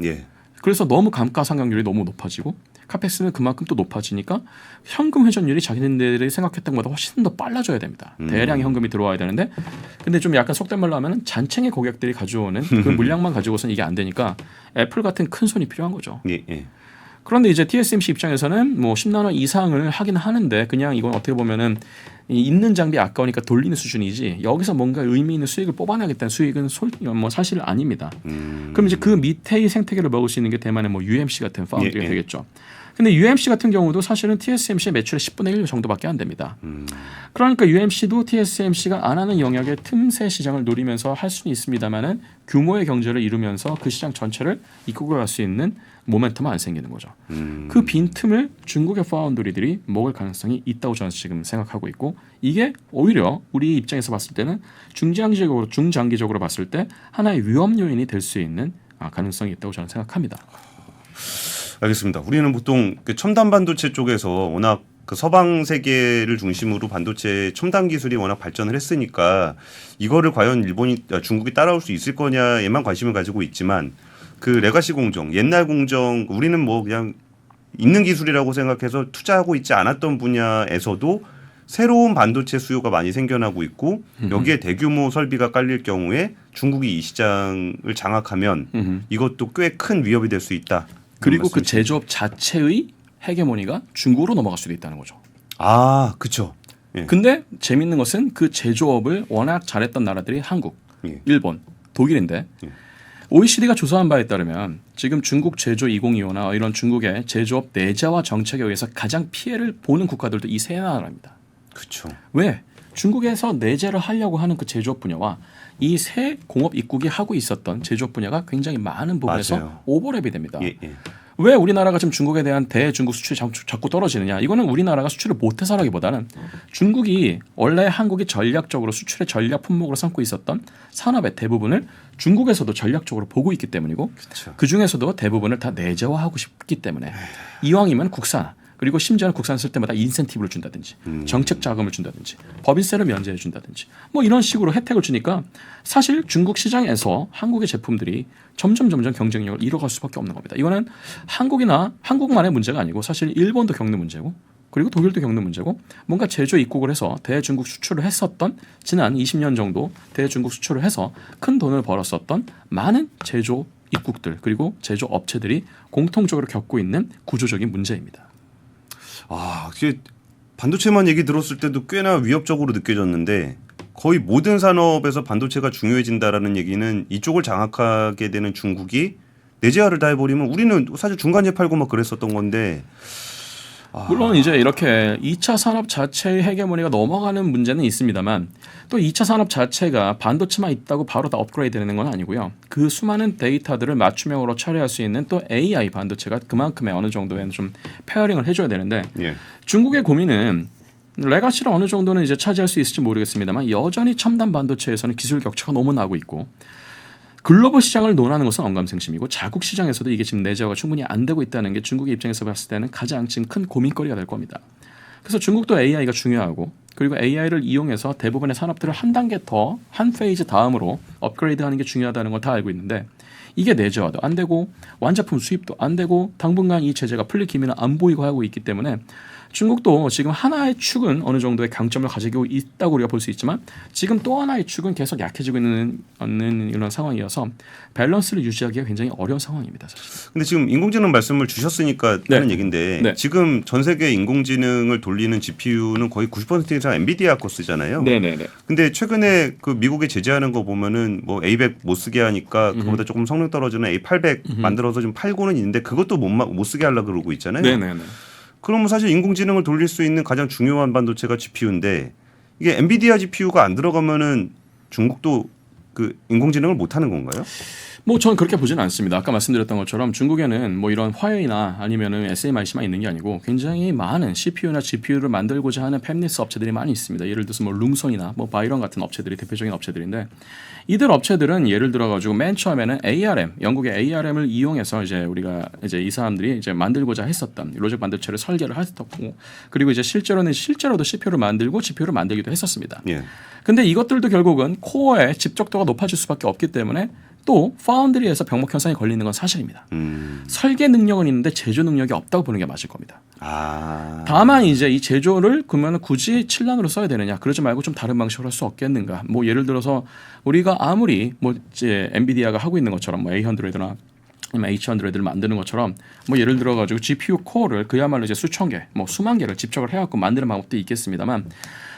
예. 그래서 너무 감가상각률이 너무 높아지고 카펙스는 그만큼 또 높아지니까 현금 회전율이 자기네들이 생각했던 것보다 훨씬 더 빨라져야 됩니다. 대량의 현금이 들어와야 되는데 근데 좀 약간 속된 말로 하면 잔챙이 고객들이 가져오는 그 물량만 가지고서는 이게 안 되니까 애플 같은 큰 손이 필요한 거죠. 예. 예. 그런데 이제 TSMC 입장에서는 뭐 10나노 이상을 하긴 하는데 그냥 이건 어떻게 보면은 있는 장비 아까우니까 돌리는 수준이지 여기서 뭔가 의미 있는 수익을 뽑아내겠다는 수익은 뭐 사실 아닙니다. 그럼 이제 그 밑에의 생태계를 먹을 수 있는 게 대만의 뭐 UMC 같은 파운드리가 예. 되겠죠. 근데 UMC 같은 경우도 사실은 TSMC의 매출의 10분의 1 정도밖에 안 됩니다. 그러니까 UMC도 TSMC가 안 하는 영역의 틈새 시장을 노리면서 할 수는 있습니다만은 규모의 경제를 이루면서 그 시장 전체를 이끌고 갈 수 있는 모멘텀은 안 생기는 거죠. 그 빈틈을 중국의 파운드리들이 먹을 가능성이 있다고 저는 지금 생각하고 있고 이게 오히려 우리 입장에서 봤을 때는 중장기적으로 봤을 때 하나의 위험 요인이 될 수 있는 가능성이 있다고 저는 생각합니다. 알겠습니다. 우리는 보통 그 첨단 반도체 쪽에서 워낙 그 서방 세계를 중심으로 반도체 첨단 기술이 워낙 발전을 했으니까 이거를 과연 중국이 따라올 수 있을 거냐에만 관심을 가지고 있지만 그 레가시 공정, 옛날 공정 우리는 뭐 그냥 있는 기술이라고 생각해서 투자하고 있지 않았던 분야에서도 새로운 반도체 수요가 많이 생겨나고 있고 여기에 대규모 설비가 깔릴 경우에 중국이 이 시장을 장악하면 이것도 꽤 큰 위협이 될 수 있다. 그리고 그 제조업 자체의 헤게모니가 중국으로 넘어갈 수도 있다는 거죠. 그렇죠. 예. 근데 재밌는 것은 그 제조업을 워낙 잘했던 나라들이 한국, 예. 일본, 독일인데 OECD가 조사한 바에 따르면 지금 중국 제조 2025나 이런 중국의 제조업 내재화 정책에 의해서 가장 피해를 보는 국가들도 이 세 나라입니다. 그렇죠. 왜? 중국에서 내재를 하려고 하는 그 제조업 분야와 이 새 공업 입국이 하고 있었던 제조업 분야가 굉장히 많은 부분에서 맞아요. 오버랩이 됩니다. 예. 왜 우리나라가 지금 중국에 대한 대중국 수출이 자꾸 떨어지느냐? 이거는 우리나라가 수출을 못해서라기보다는 중국이 원래 한국이 전략적으로 수출의 전략 품목으로 삼고 있었던 산업의 대부분을 중국에서도 전략적으로 보고 있기 때문이고 그렇죠. 그 중에서도 대부분을 다 내재화하고 싶기 때문에 이왕이면 국산 그리고 심지어는 국산 쓸 때마다 인센티브를 준다든지 정책 자금을 준다든지 법인세를 면제해 준다든지 뭐 이런 식으로 혜택을 주니까 사실 중국 시장에서 한국의 제품들이 점점 경쟁력을 잃어갈 수밖에 없는 겁니다. 이거는 한국만의 문제가 아니고 사실 일본도 겪는 문제고 그리고 독일도 겪는 문제고 뭔가 제조 입국을 해서 대중국 수출을 했었던 지난 20년 정도 대중국 수출을 해서 큰 돈을 벌었었던 많은 제조 입국들 그리고 제조 업체들이 공통적으로 겪고 있는 구조적인 문제입니다. 아, 이게 반도체만 얘기 들었을 때도 꽤나 위협적으로 느껴졌는데 거의 모든 산업에서 반도체가 중요해진다라는 얘기는 이쪽을 장악하게 되는 중국이 내재화를 다 해버리면 우리는 사실 중간재 팔고 막 그랬었던 건데 물론 이제 이렇게 2차 산업 자체의 헤게모니가 넘어가는 문제는 있습니다만 또 2차 산업 자체가 반도체만 있다고 바로 다 업그레이드 되는 건 아니고요. 그 수많은 데이터들을 맞춤형으로 처리할 수 있는 또 AI 반도체가 그만큼의 어느 정도의 좀 페어링을 해줘야 되는데 예. 중국의 고민은 레가시를 어느 정도는 이제 차지할 수 있을지 모르겠습니다만 여전히 첨단 반도체에서는 기술 격차가 너무 나고 있고 글로벌 시장을 논하는 것은 언감생심이고 자국 시장에서도 이게 지금 내재화가 충분히 안 되고 있다는 게 중국의 입장에서 봤을 때는 가장 지금 큰 고민거리가 될 겁니다. 그래서 중국도 AI가 중요하고 그리고 AI를 이용해서 대부분의 산업들을 한 단계 더 한 페이지 다음으로 업그레이드하는 게 중요하다는 걸 다 알고 있는데 이게 내재화도 안 되고 완제품 수입도 안 되고 당분간 이 제재가 풀릴 기미는 안 보이고 하고 있기 때문에 중국도 지금 하나의 축은 어느 정도의 강점을 가지고 있다고 우리가 볼 수 있지만 지금 또 하나의 축은 계속 약해지고 있는 이런 상황이어서 밸런스를 유지하기가 굉장히 어려운 상황입니다. 사실. 근데 지금 인공지능 말씀을 주셨으니까 하는 얘기인데 네. 지금 전 세계 인공지능을 돌리는 GPU는 거의 90% 이상 엔비디아 거 쓰잖아요. 네네네. 근데 최근에 그 미국에 제재하는 거 보면은 뭐 A100 못 쓰게 하니까 그보다 조금 성능 떨어지는 A800 만들어서 좀 팔고는 있는데 그것도 못 쓰게 하려고 그러고 있잖아요. 네네네. 그러면 사실 인공지능을 돌릴 수 있는 가장 중요한 반도체가 GPU인데 이게 엔비디아 GPU가 안 들어가면은 중국도 그 인공지능을 못 하는 건가요? 뭐 저는 그렇게 보지는 않습니다. 아까 말씀드렸던 것처럼 중국에는 뭐 이런 화웨이나 아니면은 SMIC만 있는 게 아니고 굉장히 많은 CPU나 GPU를 만들고자 하는 팹리스 업체들이 많이 있습니다. 예를 들어서 뭐 룽손이나 뭐 바이런 같은 업체들이 대표적인 업체들인데 이들 업체들은 예를 들어 가지고 맨 처음에는 ARM, 영국의 ARM을 이용해서 이제 우리가 이제 이 사람들이 이제 만들고자 했었던 로직 반도체를 설계를 했었고 그리고 이제 실제로도 CPU를 만들고 GPU를 만들기도 했었습니다. 예. 근데 이것들도 결국은 코어의 집적도가 높아질 수밖에 없기 때문에 또 파운드리에서 병목 현상이 걸리는 건 사실입니다. 설계 능력은 있는데 제조 능력이 없다고 보는 게 맞을 겁니다. 아. 다만 이제 이 제조를 그러면 굳이 칠란으로 써야 되느냐? 그러지 말고 좀 다른 방식으로 할 수 없겠는가? 뭐 예를 들어서 우리가 아무리 뭐 이제 엔비디아가 하고 있는 것처럼 뭐 A100나 H100를 만드는 것처럼 뭐 예를 들어 가지고 GPU 코어를 그야말로 이제 수천 개, 뭐 수만 개를 집적을 해갖고 만드는 방법도 있겠습니다만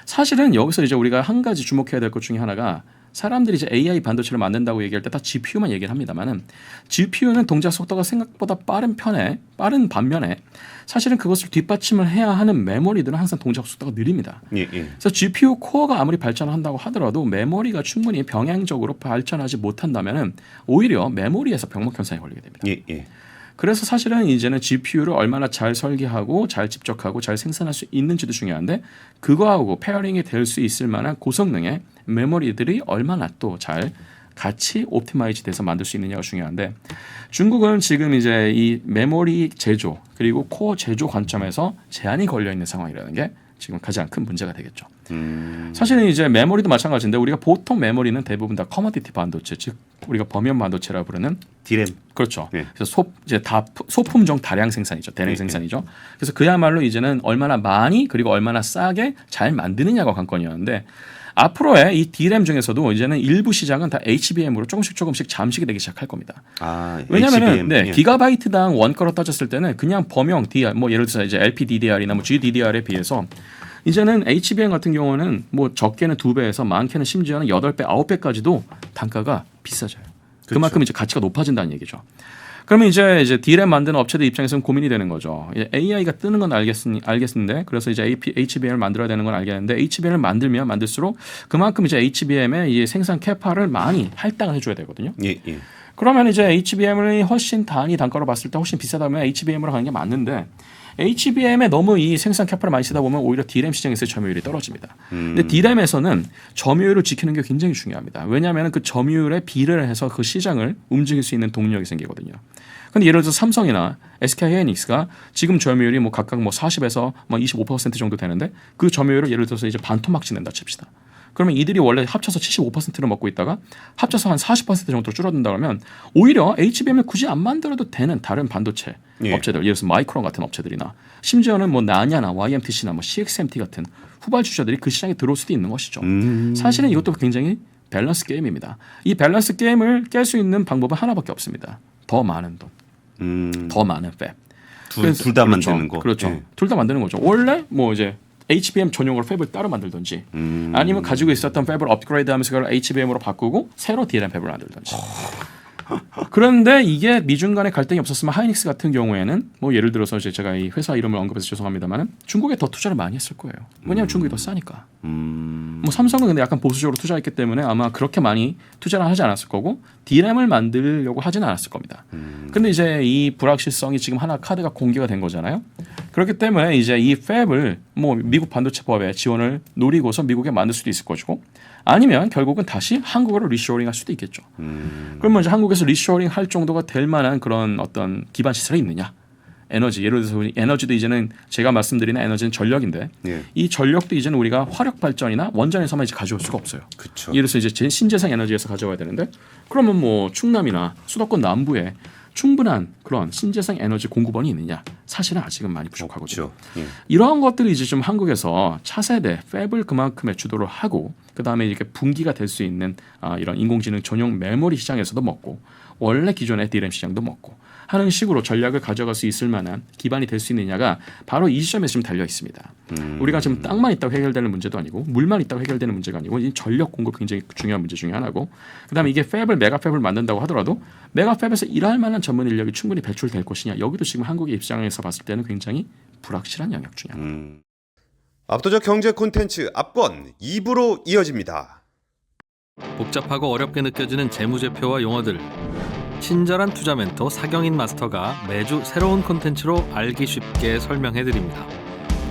사실은 여기서 이제 우리가 한 가지 주목해야 될 것 중에 하나가 사람들이 이제 AI 반도체를 만든다고 얘기할 때 다 GPU만 얘기를 합니다만은 GPU는 동작 속도가 생각보다 빠른 반면에 사실은 그것을 뒷받침을 해야 하는 메모리들은 항상 동작 속도가 느립니다. 예, 예. 그래서 GPU 코어가 아무리 발전한다고 하더라도 메모리가 충분히 병행적으로 발전하지 못한다면은 오히려 메모리에서 병목 현상이 걸리게 됩니다. 예, 예. 그래서 사실은 이제는 GPU를 얼마나 잘 설계하고 잘 집적하고 잘 생산할 수 있는지도 중요한데 그거하고 페어링이 될 수 있을 만한 고성능의 메모리들이 얼마나 또 잘 같이 옵티마이즈 돼서 만들 수 있느냐가 중요한데 중국은 지금 이제 이 메모리 제조 그리고 코어 제조 관점에서 제한이 걸려 있는 상황이라는 게 지금 가장 큰 문제가 되겠죠. 사실은 이제 메모리도 마찬가지인데 우리가 보통 메모리는 대부분 다 커머디티 반도체, 즉 우리가 범용 반도체라고 부르는 디램. 그렇죠. 네. 그래서 이제 다 소품종 다량 생산이죠, 대량 생산이죠. 그래서 그야말로 이제는 얼마나 많이 그리고 얼마나 싸게 잘 만드느냐가 관건이었는데 앞으로의 이 D램 중에서도 이제는 일부 시장은 다 HBM으로 조금씩 잠식이 되기 시작할 겁니다. 아, 왜냐하면 HBM. 예. 기가바이트당 원가로 따졌을 때는 그냥 범용 DR, 뭐 예를 들어서 이제 LPDDR이나 뭐 GDDR에 비해서 이제는 HBM 같은 경우는 뭐 적게는 2배에서 많게는 심지어는 8배, 9배까지도 단가가 비싸져요. 그만큼 이제 가치가 높아진다는 얘기죠. 그러면 이제 D램 만드는 업체들 입장에서는 고민이 되는 거죠. AI가 뜨는 건 알겠는데 그래서 이제 HBM을 만들어야 되는 건 알겠는데 HBM을 만들면 만들수록 그만큼 이제 HBM의 이 생산 캐파를 많이 할당을 해줘야 되거든요. 예, 예. 그러면 이제 HBM을 훨씬 단가로 봤을 때 훨씬 비싸다면 HBM으로 가는 게 맞는데 HBM에 너무 이 생산 캐파를 많이 쓰다 보면 오히려 DRAM 시장에서의 점유율이 떨어집니다. 근데 DRAM에서는 점유율을 지키는 게 굉장히 중요합니다. 왜냐하면 그 점유율에 비례를 해서 그 시장을 움직일 수 있는 동력이 생기거든요. 근데 예를 들어서 삼성이나 SK 하이닉스가 지금 점유율이 뭐 각각 뭐 40에서 뭐 25% 정도 되는데 그 점유율을 예를 들어서 이제 반토막씩 낸다 칩시다. 그러면 이들이 원래 합쳐서 75%를 먹고 있다가 합쳐서 한 40% 정도 줄어든다 그러면 오히려 HBM을 굳이 안 만들어도 되는 다른 반도체 예. 업체들, 예를 들어서 마이크론 같은 업체들이나 심지어는 뭐 나냐나 YMTC나 뭐 CXMT 같은 후발주자들이 그 시장에 들어올 수도 있는 것이죠. 사실은 이것도 굉장히 밸런스 게임입니다. 이 밸런스 게임을 깰 수 있는 방법은 하나밖에 없습니다. 더 많은 돈, 더 많은 팹. 둘 다 만드는 거. 그렇죠. 예. 둘 다 만드는 거죠. 원래 뭐 이제 HBM 전용으로 팹을 따로 만들든지 아니면 가지고 있었던 팹을 업그레이드하면서 그걸 HBM으로 바꾸고 새로 DRAM 팹을 만들든지. 그런데 이게 미중 간의 갈등이 없었으면 하이닉스 같은 경우에는 뭐 예를 들어서 이제 제가 이 회사 이름을 언급해서 죄송합니다만은 중국에 더 투자를 많이 했을 거예요. 왜냐하면 중국이 더 싸니까. 뭐 삼성은 근데 약간 보수적으로 투자했기 때문에 아마 그렇게 많이 투자를 하지 않았을 거고 DRAM을 만들려고 하지는 않았을 겁니다. 근데 이제 이 불확실성이 지금 하나 카드가 공개가 된 거잖아요. 그렇기 때문에 이제 이 팹을 뭐 미국 반도체법의 지원을 노리고서 미국에 만들 수도 있을 것이고 아니면 결국은 다시 한국으로 리쇼어링 할 수도 있겠죠. 그러면 이제 한국에서 리쇼어링 할 정도가 될 만한 그런 어떤 기반 시설이 있느냐? 에너지, 예를 들어서 에너지도 이제는 제가 말씀드리는 에너지는 전력인데 예. 이 전력도 이제는 우리가 화력 발전이나 원전에서만 이제 가져올 수가 없어요. 그렇죠. 예를 들어서 이제 신재생 에너지에서 가져와야 되는데 그러면 뭐 충남이나 수도권 남부에 충분한 그런 신재생 에너지 공급원이 있느냐? 사실은 아직은 많이 부족하거든요. 그렇죠. 예. 이러한 것들이 이제 좀 한국에서 차세대 팹을 그만큼의 주도를 하고 그 다음에 이렇게 분기가 될 수 있는 이런 인공지능 전용 메모리 시장에서도 먹고 원래 기존의 DRAM 시장도 먹고 하는 식으로 전략을 가져갈 수 있을 만한 기반이 될 수 있느냐가 바로 이 시점에 지금 달려 있습니다. 우리가 지금 땅만 있다고 해결되는 문제도 아니고 물만 있다고 해결되는 문제가 아니고 이 전력 공급 굉장히 중요한 문제 중에 하나고 그다음에 이게 팹을 메가 팹을 만든다고 하더라도 메가 팹에서 일할 만한 전문 인력이 충분히 배출될 것이냐 여기도 지금 한국의 입장에서 봤을 때는 굉장히 불확실한 영역 중에 하나. 압도적 경제 콘텐츠 압권 2부로 이어집니다. 복잡하고 어렵게 느껴지는 재무제표와 용어들 친절한 투자 멘토 사경인 마스터가 매주 새로운 콘텐츠로 알기 쉽게 설명해드립니다.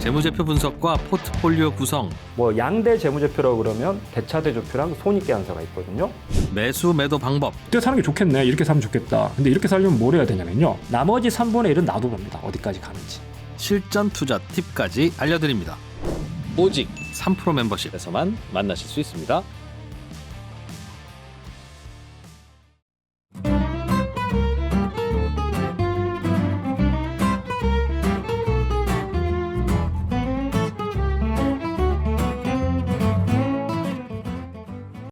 재무제표 분석과 포트폴리오 구성, 뭐 양대 재무제표라고 그러면 대차대조표랑 손익계산서가 있거든요. 매수 매도 방법, 이때 사는 게 좋겠네. 이렇게 사면 좋겠다. 근데 이렇게 살려면 뭘 해야 되냐면요. 나머지 3분의 1은 놔둬봅니다. 어디까지 가는지. 실전 투자 팁까지 알려드립니다. 오직 3프로 멤버십에서만 만나실 수 있습니다.